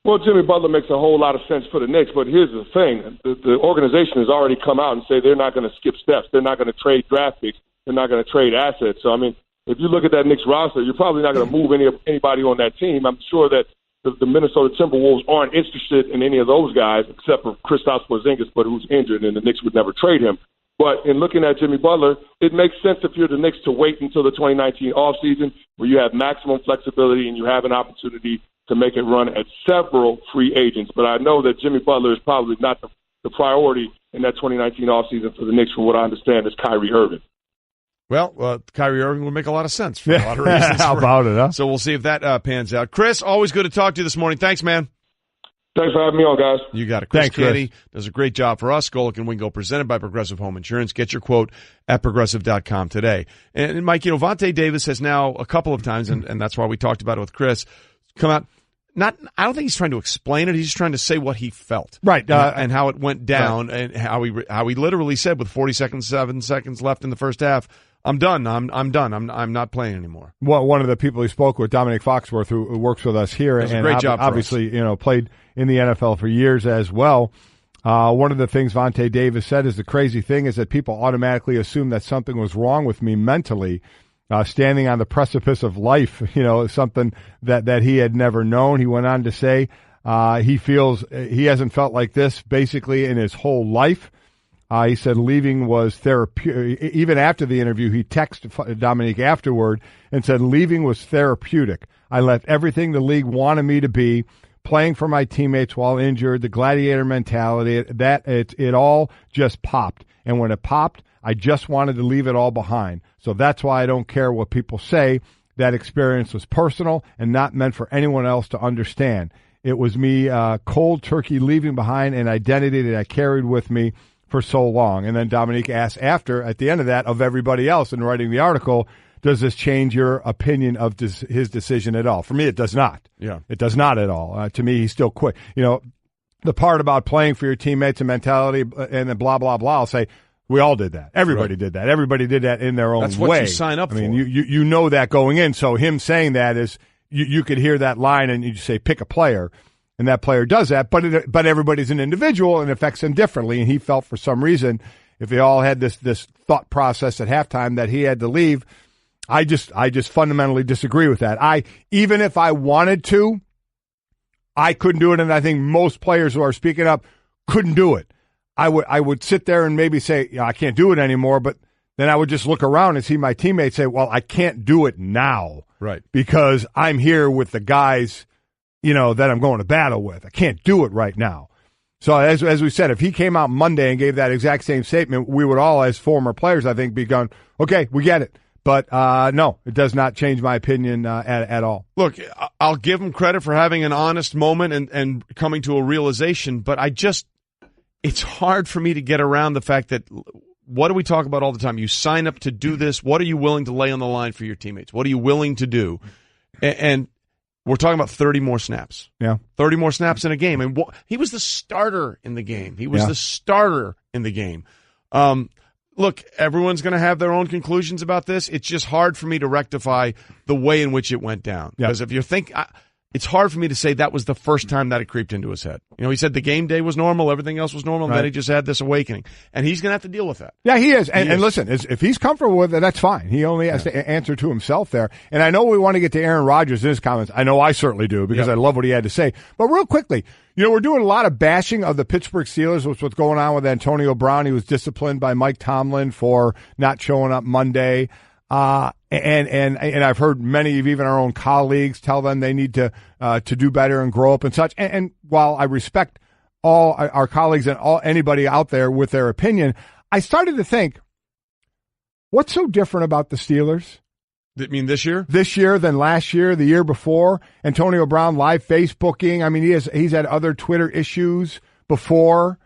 Well, Jimmy Butler makes a whole lot of sense for the Knicks, but here's the thing. The organization has already come out and say they're not going to skip steps. They're not going to trade draft picks. They're not going to trade assets. So, I mean, if you look at that Knicks roster, you're probably not going to move anybody on that team. I'm sure that the Minnesota Timberwolves aren't interested in any of those guys except for Kristaps Porzingis, but who's injured, and the Knicks would never trade him. But in looking at Jimmy Butler, it makes sense if you're the Knicks to wait until the 2019 offseason where you have maximum flexibility and you have an opportunity to make it run at several free agents. But I know that Jimmy Butler is probably not the priority in that 2019 offseason for the Knicks, from what I understand, is Kyrie Irving. Well, Kyrie Irving would make a lot of sense for a lot of reasons. How about it, huh? So we'll see if that pans out. Chris, always good to talk to you this morning. Thanks, man. Thanks for having me on, guys. You got it. Chris Thanks, Canty Chris. does a great job for us. Golic and Wingo, presented by Progressive Home Insurance. Get your quote at Progressive.com today. And Mike, Vontae Davis has now a couple of times, and that's why we talked about it with Chris, come out. I don't think he's trying to explain it. He's just trying to say what he felt, right, and how it went down, right. And how he literally said with 7 seconds left in the first half, I'm done. I'm done. I'm not playing anymore. Well, one of the people he spoke with, Dominic Foxworth, who works with us here, and a great job. Obviously, played in the NFL for years as well. One of the things Vontae Davis said is the crazy thing is that people automatically assume that something was wrong with me mentally. Standing on the precipice of life, something that he had never known. He went on to say he feels he hasn't felt like this basically in his whole life. He said leaving was therapeutic. Even after the interview, he texted Dominique afterward and said leaving was therapeutic. I left everything the league wanted me to be, playing for my teammates while injured, the gladiator mentality, it all just popped. And when it popped, I just wanted to leave it all behind. So that's why I don't care what people say. That experience was personal and not meant for anyone else to understand. It was me cold turkey leaving behind an identity that I carried with me for so long. And then Dominique asked at the end of that, of everybody else in writing the article, does this change your opinion of his decision at all? For me, it does not. Yeah. It does not at all. To me, he still quit. The part about playing for your teammates and mentality and then blah, blah, blah, I'll say, we all did that. Everybody did that. Everybody did that in their own way. That's what you sign up for. I mean, you know that going in. So him saying that is, you could hear that line and you say, pick a player. And that player does that, but everybody's an individual and it affects them differently. And he felt for some reason, if they all had this thought process at halftime that he had to leave, I just fundamentally disagree with that. Even if I wanted to, I couldn't do it. And I think most players who are speaking up couldn't do it. I would sit there and maybe say, I can't do it anymore, but then I would just look around and see my teammates say, well, I can't do it now. Right. Because I'm here with the guys, that I'm going to battle with. I can't do it right now. So as we said, if he came out Monday and gave that exact same statement, we would all, as former players, I think, be going, okay, we get it. But no, it does not change my opinion at all. Look, I'll give him credit for having an honest moment and coming to a realization, but it's hard for me to get around the fact that what do we talk about all the time? You sign up to do this. What are you willing to lay on the line for your teammates? What are you willing to do? And we're talking about 30 more snaps. Yeah. 30 more snaps in a game. And he was the starter in the game. He was the starter in the game. Look, everyone's going to have their own conclusions about this. It's just hard for me to rectify the way in which it went down. Because if you think, it's hard for me to say that was the first time that it creeped into his head. He said the game day was normal, everything else was normal, and then he just had this awakening. And he's going to have to deal with that. Yeah, he is. And listen, if he's comfortable with it, that's fine. He only has to answer to himself there. And I know we want to get to Aaron Rodgers in his comments. I know I certainly do because I love what he had to say. But real quickly, we're doing a lot of bashing of the Pittsburgh Steelers with what's going on with Antonio Brown. He was disciplined by Mike Tomlin for not showing up Monday. And I've heard many of even our own colleagues tell them they need to do better and grow up and such. And while I respect all our colleagues and anybody out there with their opinion, I started to think, what's so different about the Steelers? I mean, this year? This year than last year, the year before. Antonio Brown live Facebooking. I mean, he's had other Twitter issues before.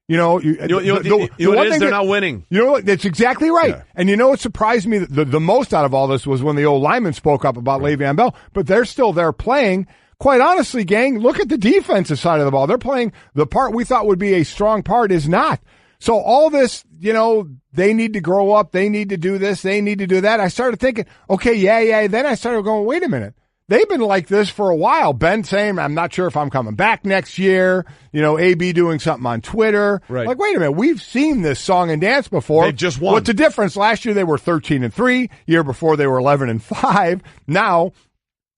They're not winning. That's exactly right. Yeah. And what surprised me the most out of all this was when the old lineman spoke up about Le'Veon Bell. But they're still there playing. Quite honestly, gang, look at the defensive side of the ball. They're playing the part we thought would be a strong part is not. So all this, they need to grow up. They need to do this. They need to do that. I started thinking, okay, yeah. Then I started going, wait a minute. They've been like this for a while. Ben saying, I'm not sure if I'm coming back next year. AB doing something on Twitter. Right. Like, wait a minute. We've seen this song and dance before. They've just won. What's the difference? Last year they were 13-3. Year before they were 11-5. Now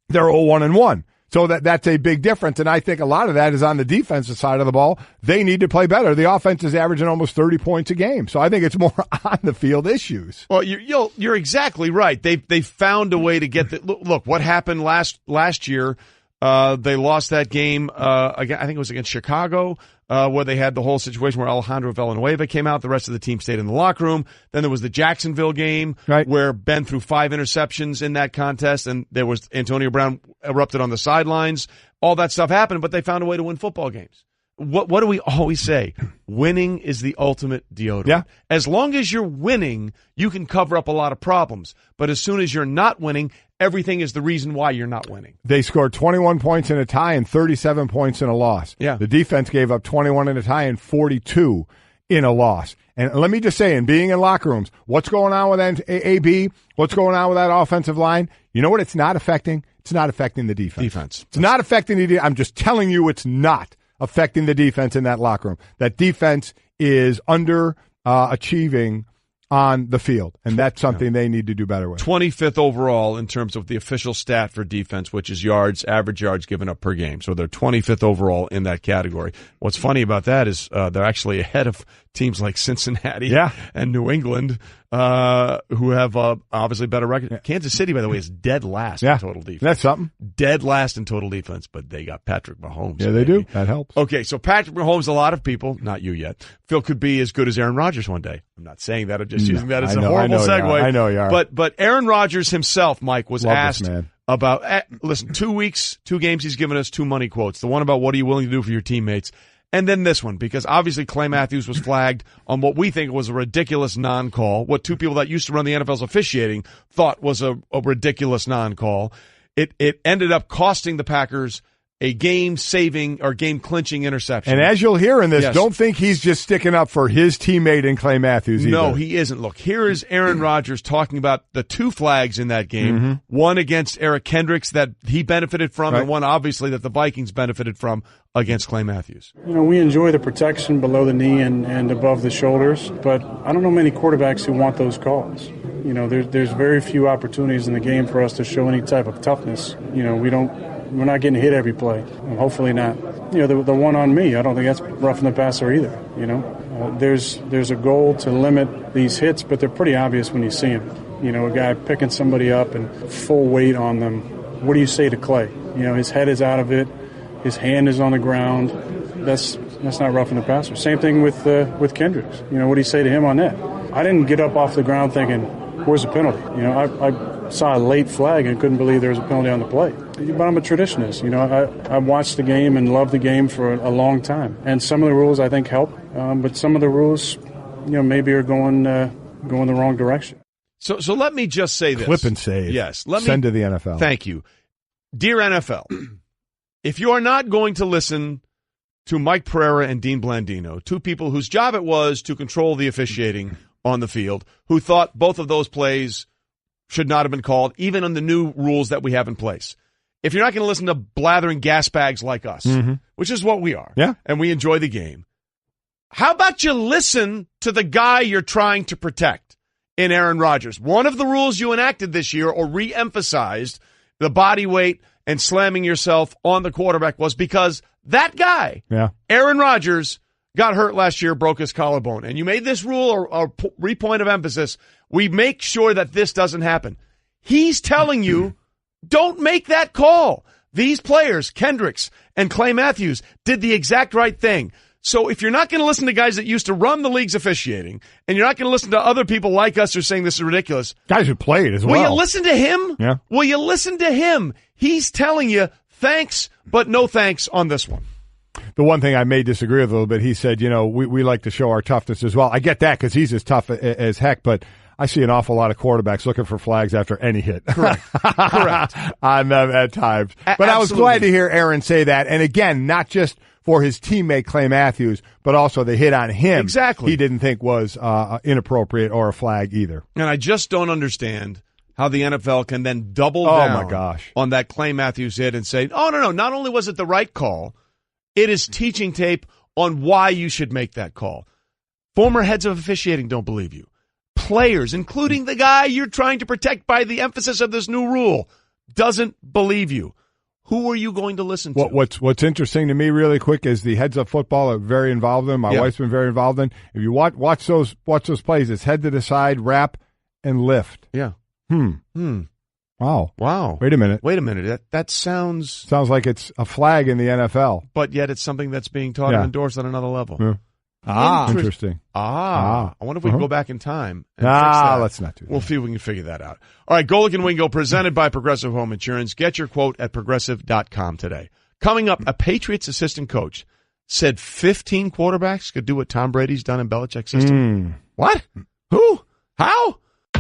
they're 0-1-1. So that's a big difference, and I think a lot of that is on the defensive side of the ball. They need to play better. The offense is averaging almost 30 points a game, so I think it's more on the field issues. Well, you're exactly right. They found a way to get the look. What happened last year? They lost that game. Again, I think it was against Chicago, where they had the whole situation where Alejandro Villanueva came out. The rest of the team stayed in the locker room. Then there was the Jacksonville game where Ben threw 5 interceptions in that contest, and there was Antonio Brown erupted on the sidelines. All that stuff happened, but they found a way to win football games. What do we always say? Winning is the ultimate deodorant. Yeah. As long as you're winning, you can cover up a lot of problems. But as soon as you're not winning, everything is the reason why you're not winning. They scored 21 points in a tie and 37 points in a loss. Yeah. The defense gave up 21 in a tie and 42 in a loss. And let me just say, in being in locker rooms, what's going on with AB? What's going on with that offensive line? You know what it's not affecting? It's not affecting the defense. It's not affecting the defense. I'm just telling you it's not affecting the defense in that locker room. That defense is achieving on the field, and that's something they need to do better with. 25th overall in terms of the official stat for defense, which is average yards given up per game. So they're 25th overall in that category. What's funny about that is they're actually ahead of teams like Cincinnati and New England, who have obviously better record. Kansas City, by the way, is dead last in total defense. That's something. Dead last in total defense, but they got Patrick Mahomes. Yeah, they do. That helps. Okay, so Patrick Mahomes, a lot of people, not you yet, feel could be as good as Aaron Rodgers one day. I'm not saying that. I'm just using that as a horrible segue. I know you are. But Aaron Rodgers himself, Mike, was asked about, listen, 2 weeks, 2 games, he's given us 2 money quotes. The one about what are you willing to do for your teammates, and then this one, because obviously Clay Matthews was flagged on what we think was a ridiculous non-call, what 2 people that used to run the NFL's officiating thought was a ridiculous non-call. It ended up costing the Packers a game-saving or game-clinching interception. And as you'll hear in this, don't think he's just sticking up for his teammate in Clay Matthews either. No, he isn't. Look, here is Aaron Rodgers talking about the 2 flags in that game, one against Eric Kendricks that he benefited from, and one, obviously, that the Vikings benefited from against Clay Matthews. We enjoy the protection below the knee and above the shoulders, but I don't know many quarterbacks who want those calls. There's very few opportunities in the game for us to show any type of toughness. We don't we're not getting hit every play. Hopefully not. You know, the one on me, I don't think that's roughing the passer either. You know, there's a goal to limit these hits, but they're pretty obvious when you see them. You know, a guy picking somebody up and full weight on them. What do you say to Clay? You know, his head is out of it, his hand is on the ground. That's not roughing the passer. Same thing with Kendricks. You know, what do you say to him on that? I didn't get up off the ground thinking, where's the penalty? You know, I saw a late flag and couldn't believe there was a penalty on the play. But I'm a traditionalist. You know, I watched the game and loved the game for a long time. And some of the rules I think help, but some of the rules, you know, maybe are going the wrong direction. So let me just say this. Clip and save. Yes. Send to the NFL. Thank you. Dear NFL, if you are not going to listen to Mike Pereira and Dean Blandino, two people whose job it was to control the officiating on the field, who thought both of those plays should not have been called, even on the new rules that we have in place. If you're not going to listen to blathering gas bags like us, which is what we are, and we enjoy the game, how about you listen to the guy you're trying to protect in Aaron Rodgers? One of the rules you enacted this year or re-emphasized, the body weight and slamming yourself on the quarterback, was because that guy, Aaron Rodgers, got hurt last year, broke his collarbone. And you made this rule or point of emphasis. We make sure that this doesn't happen. He's telling you, don't make that call. These players, Kendricks and Clay Matthews, did the exact right thing. So if you're not going to listen to guys that used to run the league's officiating, and you're not going to listen to other people like us who are saying this is ridiculous. Guys who played as well. Will you listen to him? Yeah. Will you listen to him? He's telling you, thanks, but no thanks on this one. The one thing I may disagree with a little bit, he said, you know, we like to show our toughness as well. I get that because he's as tough as heck, but I see an awful lot of quarterbacks looking for flags after any hit. Correct. On them at times. But Absolutely. I was glad to hear Aaron say that. And again, not just for his teammate Clay Matthews, but also the hit on him. Exactly. He didn't think was inappropriate or a flag either. And I just don't understand how the NFL can then double down on that Clay Matthews hit and say, oh, no, not only was it the right call, it is teaching tape on why you should make that call. Former heads of officiating don't believe you. Players, including the guy you're trying to protect by the emphasis of this new rule, doesn't believe you. Who are you going to listen to? What's interesting to me really quick is the heads up football are very involved in. My wife's been very involved in. If you watch those plays, it's head to the side, wrap, and lift. Yeah. Wow. Wait a minute. That sounds like it's a flag in the NFL. But yet it's something that's being taught and endorsed on another level. Yeah. Interesting. I wonder if we can go back in time and fix that. Let's not do that. We'll see if we can figure that out. All right, Golic and Wingo, presented by Progressive Home Insurance. Get your quote at Progressive.com today. Coming up, a Patriots assistant coach said 15 quarterbacks could do what Tom Brady's done in Belichick's system. What? Who? How?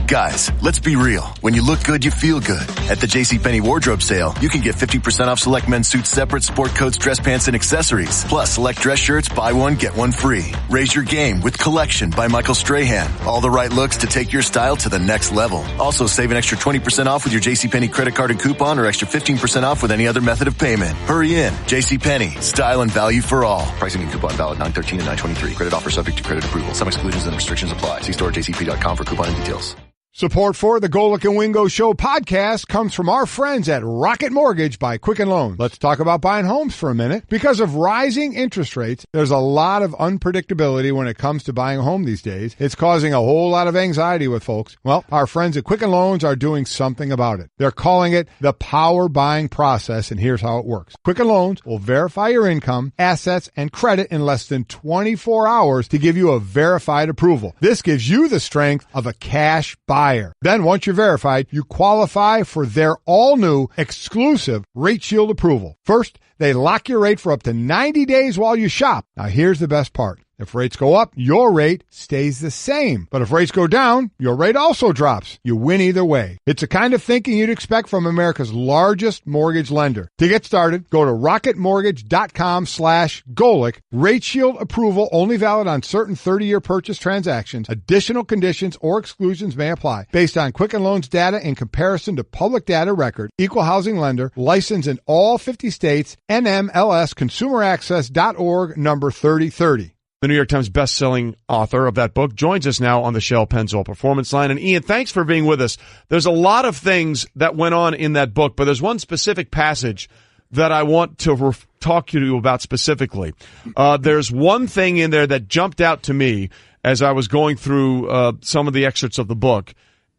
Guys, let's be real. When you look good, you feel good. At the JCPenney wardrobe sale, you can get 50% off select men's suits, separate sport coats, dress pants, and accessories. Plus, select dress shirts, buy one, get one free. Raise your game with Collection by Michael Strahan. All the right looks to take your style to the next level. Also, save an extra 20% off with your JCPenney credit card and coupon, or extra 15% off with any other method of payment. Hurry in. JCPenney. Style and value for all. Pricing and coupon valid 9/13 and 9/23. Credit offer subject to credit approval. Some exclusions and restrictions apply. See store at jcp.com for coupon and details. Support for the Golic and Wingo Show podcast comes from our friends at Rocket Mortgage by Quicken Loans. Let's talk about buying homes for a minute. Because of rising interest rates, there's a lot of unpredictability when it comes to buying a home these days. It's causing a whole lot of anxiety with folks. Well, our friends at Quicken Loans are doing something about it. They're calling it the power buying process, and here's how it works. Quicken Loans will verify your income, assets, and credit in less than 24 hours to give you a verified approval. This gives you the strength of a cash buyer. Then once you're verified, you qualify for their all-new exclusive Rate Shield approval. First, they lock your rate for up to 90 days while you shop. Now here's the best part. If rates go up, your rate stays the same. But if rates go down, your rate also drops. You win either way. It's the kind of thinking you'd expect from America's largest mortgage lender. To get started, go to rocketmortgage.com/Golic. Rate Shield approval only valid on certain 30-year purchase transactions. Additional conditions or exclusions may apply. Based on Quicken Loans data in comparison to public data record. Equal housing lender. Licensed in all 50 states. NMLSconsumeraccess.org number 3030. The New York Times best-selling author of that book joins us now on the Shell Pennzoil Performance Line. And Ian, thanks for being with us. There's a lot of things that went on in that book, but there's one specific passage that I want to talk to you about specifically. There's one thing in there that jumped out to me as I was going through some of the excerpts of the book,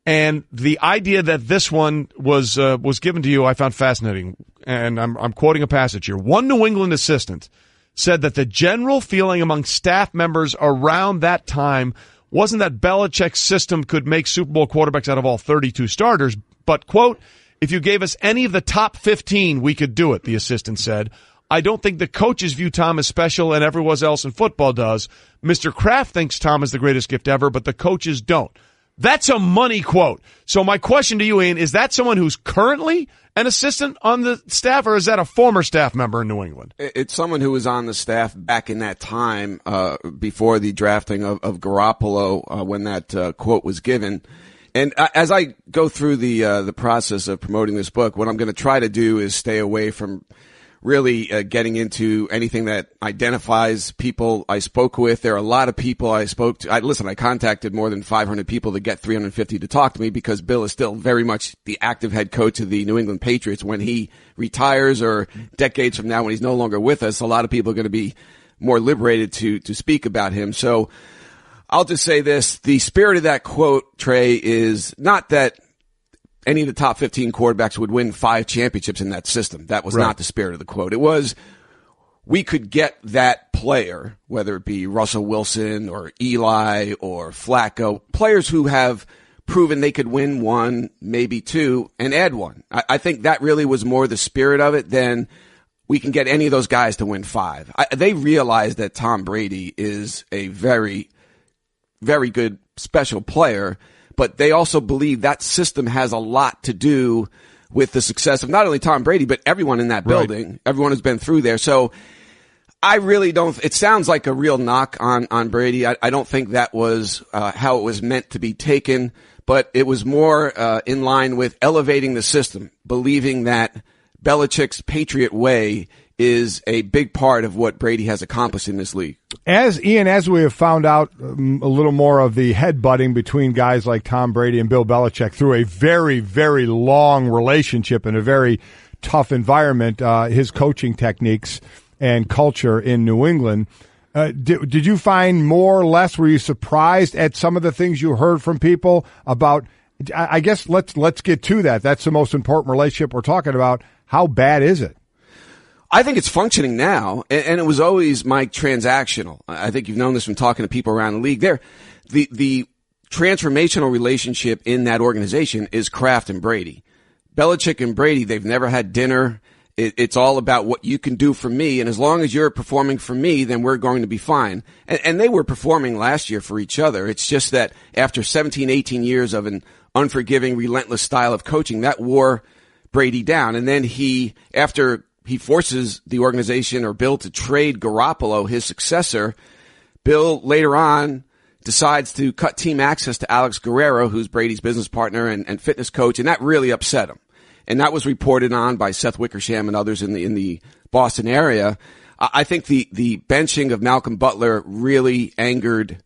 and the idea that this one was given to you I found fascinating, and I'm quoting a passage here. One New England assistant said that the general feeling among staff members around that time wasn't that Belichick's system could make Super Bowl quarterbacks out of all 32 starters, but, quote, if you gave us any of the top 15, we could do it, the assistant said. I don't think the coaches view Tom as special and everyone else in football does. Mr. Kraft thinks Tom is the greatest gift ever, but the coaches don't. That's a money quote. So my question to you, Ian, is that someone who's currently an assistant on the staff, or is that a former staff member in New England? It's someone who was on the staff back in that time before the drafting of Garoppolo when that quote was given. And as I go through the process of promoting this book, what I'm going to try to do is stay away from really getting into anything that identifies people I spoke with. There are a lot of people I spoke to. I contacted more than 500 people to get 350 to talk to me because Bill is still very much the active head coach of the New England Patriots. When he retires or decades from now when he's no longer with us, a lot of people are going to be more liberated to speak about him. So I'll just say this. The spirit of that quote, Trey, is not that any of the top 15 quarterbacks would win 5 championships in that system. That was not the spirit of the quote. It was, we could get that player, whether it be Russell Wilson or Eli or Flacco, players who have proven they could win 1, maybe 2, and add 1. I think that really was more the spirit of it than we can get any of those guys to win 5. They realized that Tom Brady is a very, very good special player, but they also believe that system has a lot to do with the success of not only Tom Brady, but everyone in that building, everyone who's been through there. So I really don't, it sounds like a real knock on Brady. I don't think that was how it was meant to be taken, but it was more in line with elevating the system, believing that Belichick's Patriot way is a big part of what Brady has accomplished in this league. As we have found out a little more of the headbutting between guys like Tom Brady and Bill Belichick through a very, very long relationship in a very tough environment, his coaching techniques and culture in New England, did you find more or less, were you surprised at some of the things you heard from people about, I guess let's get to that. That's the most important relationship we're talking about. How bad is it? I think it's functioning now, and it was always, Mike, transactional. I think you've known this from talking to people around the league. The transformational relationship in that organization is Kraft and Brady. Belichick and Brady, they've never had dinner. It's all about what you can do for me, and as long as you're performing for me, then we're going to be fine. And they were performing last year for each other. It's just that after 17, 18 years of an unforgiving, relentless style of coaching, that wore Brady down. And then after he forces the organization or Bill to trade Garoppolo, his successor, Bill later on decides to cut team access to Alex Guerrero, who's Brady's business partner and fitness coach, and that really upset him. And that was reported on by Seth Wickersham and others in the Boston area. I think the benching of Malcolm Butler really angered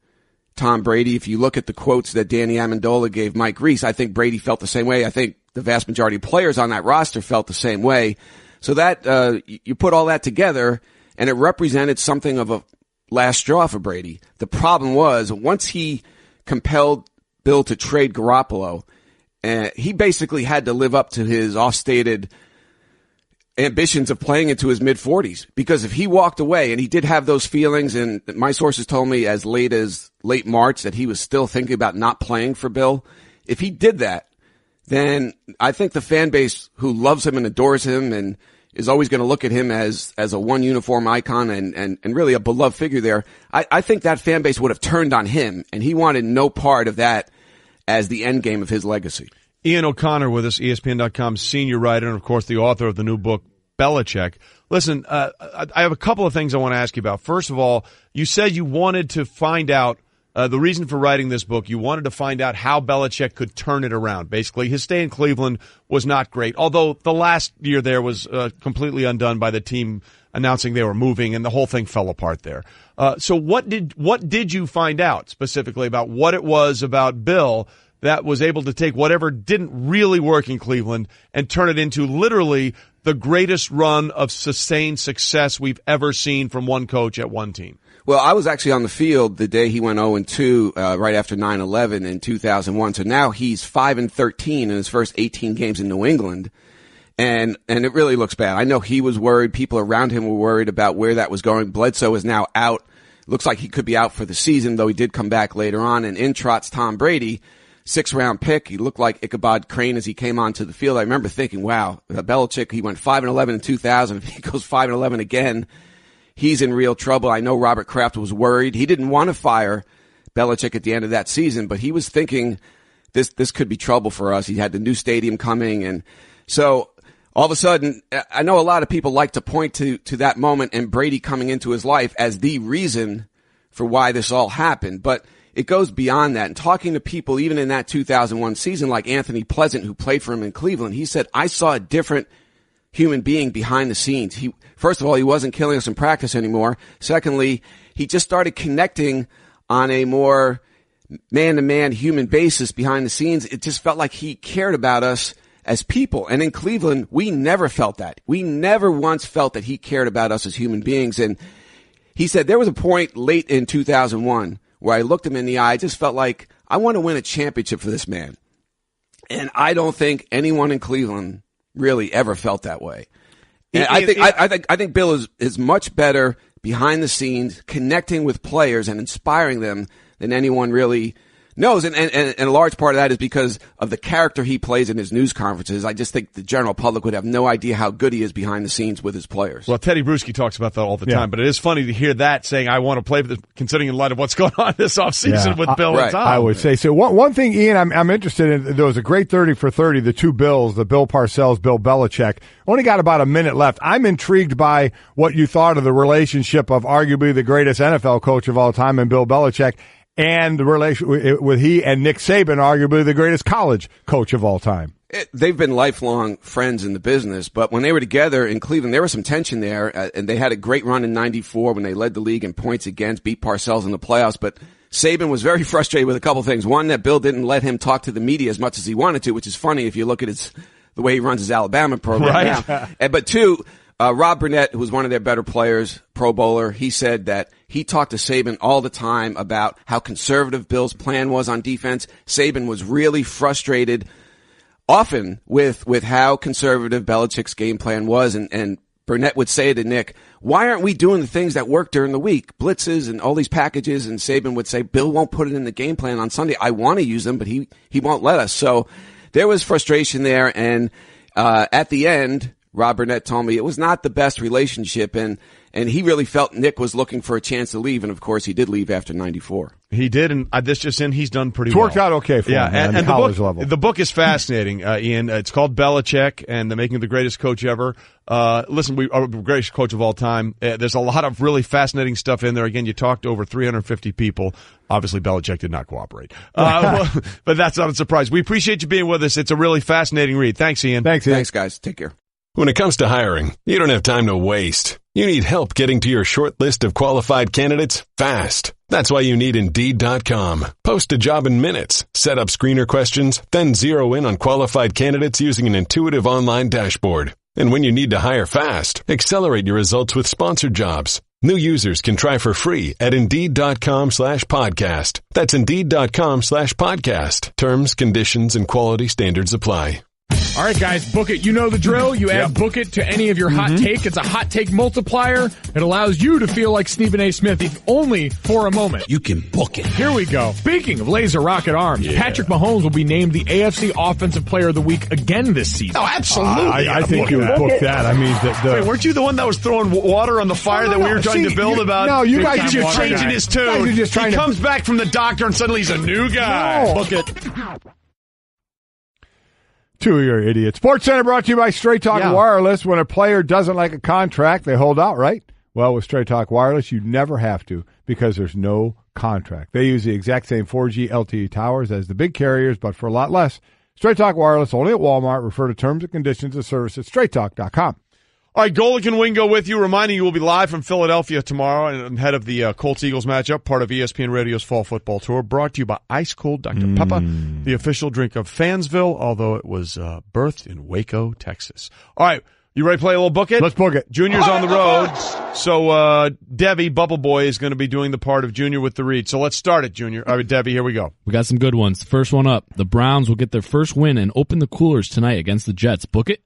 Tom Brady. If you look at the quotes that Danny Amendola gave Mike Reese, I think Brady felt the same way. I think the vast majority of players on that roster felt the same way. So that you put all that together, and it represented something of a last straw for Brady. The problem was, once he compelled Bill to trade Garoppolo, he basically had to live up to his off-stated ambitions of playing into his mid-40s. Because if he walked away, and he did have those feelings, and my sources told me as late March that he was still thinking about not playing for Bill, if he did that, then I think the fan base who loves him and adores him and is always going to look at him as a one uniform icon and really a beloved figure there, I think that fan base would have turned on him, and he wanted no part of that as the end game of his legacy. Ian O'Connor with us, ESPN.com senior writer, and of course the author of the new book, Belichick. Listen, I have a couple of things I want to ask you about. First of all, you said you wanted to find out the reason for writing this book. You wanted to find out how Belichick could turn it around. Basically, his stay in Cleveland was not great, although the last year there was completely undone by the team announcing they were moving, and the whole thing fell apart there. So what did you find out specifically about what it was about Bill that was able to take whatever didn't really work in Cleveland and turn it into literally the greatest run of sustained success we've ever seen from one coach at one team. Well, I was actually on the field the day he went 0-2 right after 9/11 in 2001. So now he's 5-13 in his first 18 games in New England. And it really looks bad. I know he was worried. People around him were worried about where that was going. Bledsoe is now out. Looks like he could be out for the season, though he did come back later on. And in trots Tom Brady, 6th-round pick. He looked like Ichabod Crane as he came onto the field. I remember thinking, wow, Belichick, he went 5-11 in 2000. If he goes 5-11 again, he's in real trouble. I know Robert Kraft was worried. He didn't want to fire Belichick at the end of that season, but he was thinking this could be trouble for us. He had the new stadium coming. And so all of a sudden, I know a lot of people like to point to that moment and Brady coming into his life as the reason for why this all happened. But it goes beyond that. And talking to people, even in that 2001 season, like Anthony Pleasant, who played for him in Cleveland, he said, I saw a different human being behind the scenes. First of all, he wasn't killing us in practice anymore. Secondly, he just started connecting on a more man-to-man human basis behind the scenes. It just felt like he cared about us as people. And in Cleveland, we never felt that. We never once felt that he cared about us as human beings. And he said there was a point late in 2001 where I looked him in the eye. I just felt like I want to win a championship for this man. And I don't think anyone in Cleveland really ever felt that way. And I think Bill is much better behind the scenes, connecting with players and inspiring them than anyone really knows. And a large part of that is because of the character he plays in his news conferences. I just think the general public would have no idea how good he is behind the scenes with his players. Well, Teddy Bruschi talks about that all the time, but it is funny to hear that saying, I want to play for this, considering in light of what's going on this offseason with Bill and Tom. I would say so. One thing, Ian, I'm interested in, there was a great 30 for 30, the two Bills, the Bill Parcells, Bill Belichick. Only got about a minute left. I'm intrigued by what you thought of the relationship of arguably the greatest NFL coach of all time and Bill Belichick, and the relation with he and Nick Saban, arguably the greatest college coach of all time. They've been lifelong friends in the business, but when they were together in Cleveland, there was some tension there, and they had a great run in '94 when they led the league in points against, beat Parcells in the playoffs, but Saban was very frustrated with a couple things. One, that Bill didn't let him talk to the media as much as he wanted to, which is funny if you look at the way he runs his Alabama program now. But two, Rob Burnett, who was one of their better players, Pro Bowler, he said that he talked to Saban all the time about how conservative Bill's plan was on defense. Saban was really frustrated often with how conservative Belichick's game plan was. And Burnett would say to Nick, why aren't we doing the things that work during the week? Blitzes and all these packages. And Saban would say, Bill won't put it in the game plan on Sunday. I want to use them, but he won't let us. So there was frustration there. And at the end, Rob Burnett told me it was not the best relationship, and he really felt Nick was looking for a chance to leave, and of course he did leave after '94. He did, and this just in, he's done pretty well. It's worked out okay for him on the college level. The book is fascinating, Ian. It's called Belichick and the Making of the Greatest Coach Ever. Listen, we are the greatest coach of all time. There's a lot of really fascinating stuff in there. Again, you talked to over 350 people. Obviously, Belichick did not cooperate. But that's not a surprise. We appreciate you being with us. It's a really fascinating read. Thanks, Ian. Thanks, Ian. Thanks, guys. Take care. When it comes to hiring, you don't have time to waste. You need help getting to your short list of qualified candidates fast. That's why you need Indeed.com. Post a job in minutes, set up screener questions, then zero in on qualified candidates using an intuitive online dashboard. And when you need to hire fast, accelerate your results with sponsored jobs. New users can try for free at Indeed.com/podcast. That's Indeed.com/podcast. Terms, conditions, and quality standards apply. All right, guys, book it. You know the drill. You add book it to any of your hot take. It's a hot take multiplier. It allows you to feel like Stephen A. Smith, if only for a moment. You can book it. Here we go. Speaking of laser rocket arms, Patrick Mahomes will be named the AFC Offensive Player of the Week again this season. Oh, absolutely. I think you would book that. I mean, wait, weren't you the one that was throwing water on the fire that we were trying to build about? No, you guys are changing his tune. He comes back from the doctor and suddenly he's a new guy. Book it. Two of your idiots. Sports Center brought to you by Straight Talk Wireless. When a player doesn't like a contract, they hold out, right? Well, with Straight Talk Wireless, you never have to because there's no contract. They use the exact same 4G LTE towers as the big carriers, but for a lot less. Straight Talk Wireless, only at Walmart. Refer to terms and conditions of service at straighttalk.com. All right, Golic and Wingo with you, reminding you we'll be live from Philadelphia tomorrow and ahead of the Colts-Eagles matchup, part of ESPN Radio's Fall Football Tour, brought to you by Ice Cold Dr. Pepper, the official drink of Fansville, although it was birthed in Waco, Texas. All right, you ready to play a little Book It? Let's book it. Junior's on the road, so Debbie, Bubble Boy, is going to be doing the part of Junior with the read. So let's start it, Junior. All right, Debbie, here we go. We got some good ones. First one up, the Browns will get their first win and open the coolers tonight against the Jets. Book it?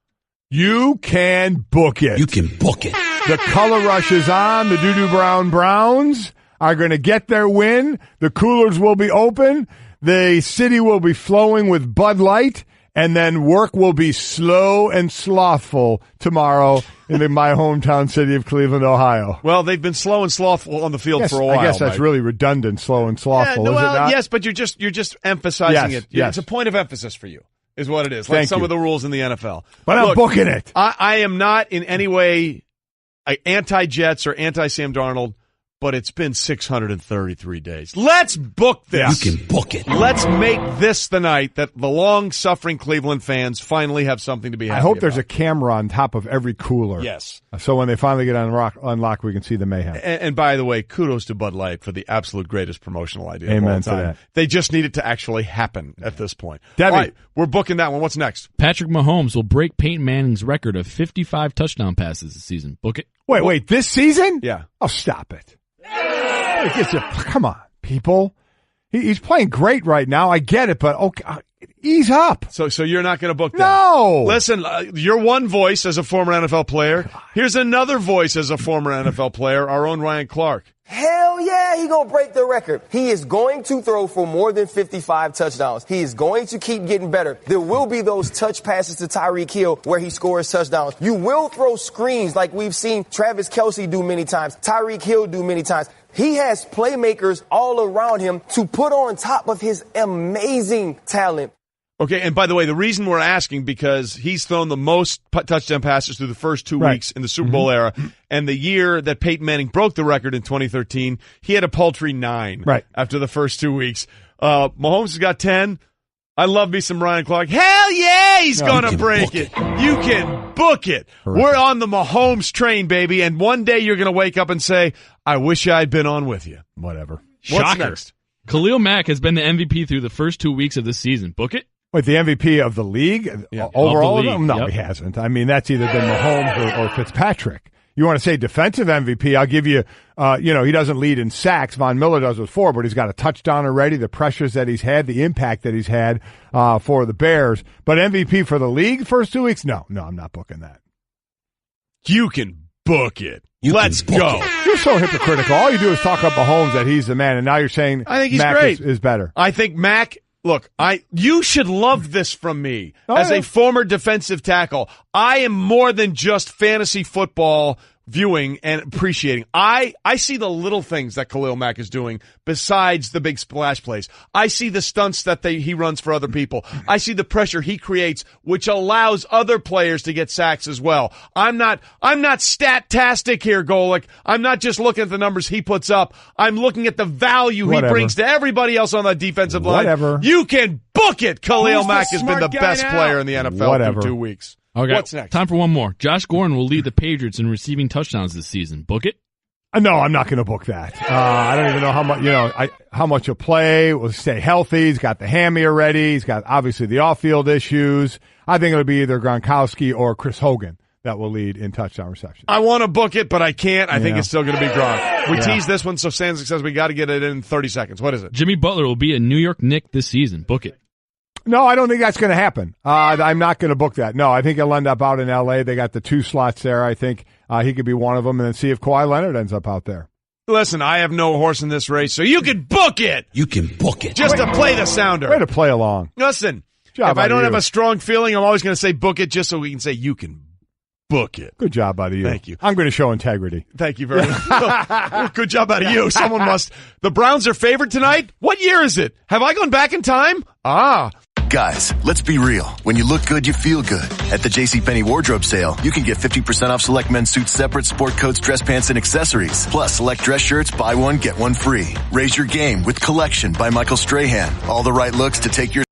You can book it. You can book it. The color rush is on. The Doo-Doo Brown Browns are going to get their win. The coolers will be open. The city will be flowing with Bud Light. And then work will be slow and slothful tomorrow in my hometown city of Cleveland, Ohio. Well, they've been slow and slothful on the field for a while. I guess that's Mike. really redundant, slow and slothful, is it not? Yes, but you're just emphasizing it. Yes. It's a point of emphasis for you. Is what it is. Like some of the rules in the NFL. But I'm booking it. I am not in any way anti-Jets or anti-Sam Darnold, but it's been 633 days. Let's book this. You can book it. Let's make this the night that the long-suffering Cleveland fans finally have something to be happy I hope about. there's a camera on top of every cooler. Yes. So when they finally get unlocked, we can see the mayhem. And by the way, kudos to Bud Light for the absolute greatest promotional idea Amen of all to time. that. They just need it to actually happen at this point. Debbie. All right, we're booking that one. What's next? Patrick Mahomes will break Peyton Manning's record of 55 touchdown passes this season. Book it? Wait, this season? Yeah. Oh, stop it. Come on, people. He's playing great right now. I get it, but okay, ease up. So you're not going to book that? No. Listen, you're one voice as a former NFL player. Here's another voice as a former NFL player, our own Ryan Clark. Hell yeah, he gonna break the record. He is going to throw for more than 55 touchdowns. He is going to keep getting better. There will be those touch passes to Tyreek Hill where he scores touchdowns. You will throw screens like we've seen Travis Kelce do many times, Tyreek Hill do many times. He has playmakers all around him to put on top of his amazing talent. Okay, and by the way, the reason we're asking because he's thrown the most touchdown passes through the first 2 weeks in the Super Bowl era, and the year that Peyton Manning broke the record in 2013, he had a paltry 9 after the first 2 weeks. Mahomes has got 10. I love me some Ryan Clark. Hell yeah, he's going to break it. You can book it. Correct. We're on the Mahomes train, baby, and one day you're going to wake up and say, I wish I'd been on with you. Whatever. What's next? Khalil Mack has been the MVP through the first 2 weeks of the season. Book it? Wait, the MVP of the league? Overall of them? No, he hasn't. I mean, that's either been Mahomes or Fitzpatrick. You want to say defensive MVP, I'll give you, he doesn't lead in sacks. Von Miller does with 4, but he's got a touchdown already, the pressures that he's had, the impact that he's had for the Bears. But MVP for the league first 2 weeks? No, I'm not booking that. You can book it. Let's go. You're so hypocritical. All you do is talk up Mahomes that he's the man, and now you're saying I think he's Mack great. Is better. I think Mack... Look, you should love this from me as a former defensive tackle. I am more than just fantasy football viewing and appreciating. I see the little things that Khalil Mack is doing besides the big splash plays. I see the stunts that he runs for other people. I see the pressure he creates, which allows other players to get sacks as well. I'm not stat-tastic here, Golic. I'm not just looking at the numbers he puts up. I'm looking at the value he brings to everybody else on the defensive line. You can book it. Khalil Mack has been the best player in the NFL for 2 weeks. Okay. What's next? Time for one more. Josh Gordon will lead the Patriots in receiving touchdowns this season. Book it? No, I'm not going to book that. I don't even know how much, how much he'll play. Will stay healthy. He's got the hammy already. He's got obviously the off-field issues. I think it'll be either Gronkowski or Chris Hogan that will lead in touchdown reception. I want to book it, but I can't. I think it's still going to be Gronk. We teased this one, so Sanzik says we got to get it in 30 seconds. What is it? Jimmy Butler will be a New York Knick this season. Book it. No, I don't think that's going to happen. I'm not going to book that. No, I think he'll end up out in L.A. They got the 2 slots there. I think he could be one of them, and then see if Kawhi Leonard ends up out there. Listen, I have no horse in this race, so you can book it. You can book it. Just to play the sounder. Way to play along. Listen, if I don't have a strong feeling, I'm always going to say book it just so we can say you can book it. Good job out of you. Thank you. I'm going to show integrity. Thank you very much. Good job out of you. Someone must. The Browns are favored tonight? What year is it? Have I gone back in time? Guys, let's be real. When you look good, you feel good. At the JCPenney wardrobe sale, you can get 50% off select men's suits separate, sport coats, dress pants, and accessories. Plus, select dress shirts, buy one, get one free. Raise your game with Collection by Michael Strahan. All the right looks to take your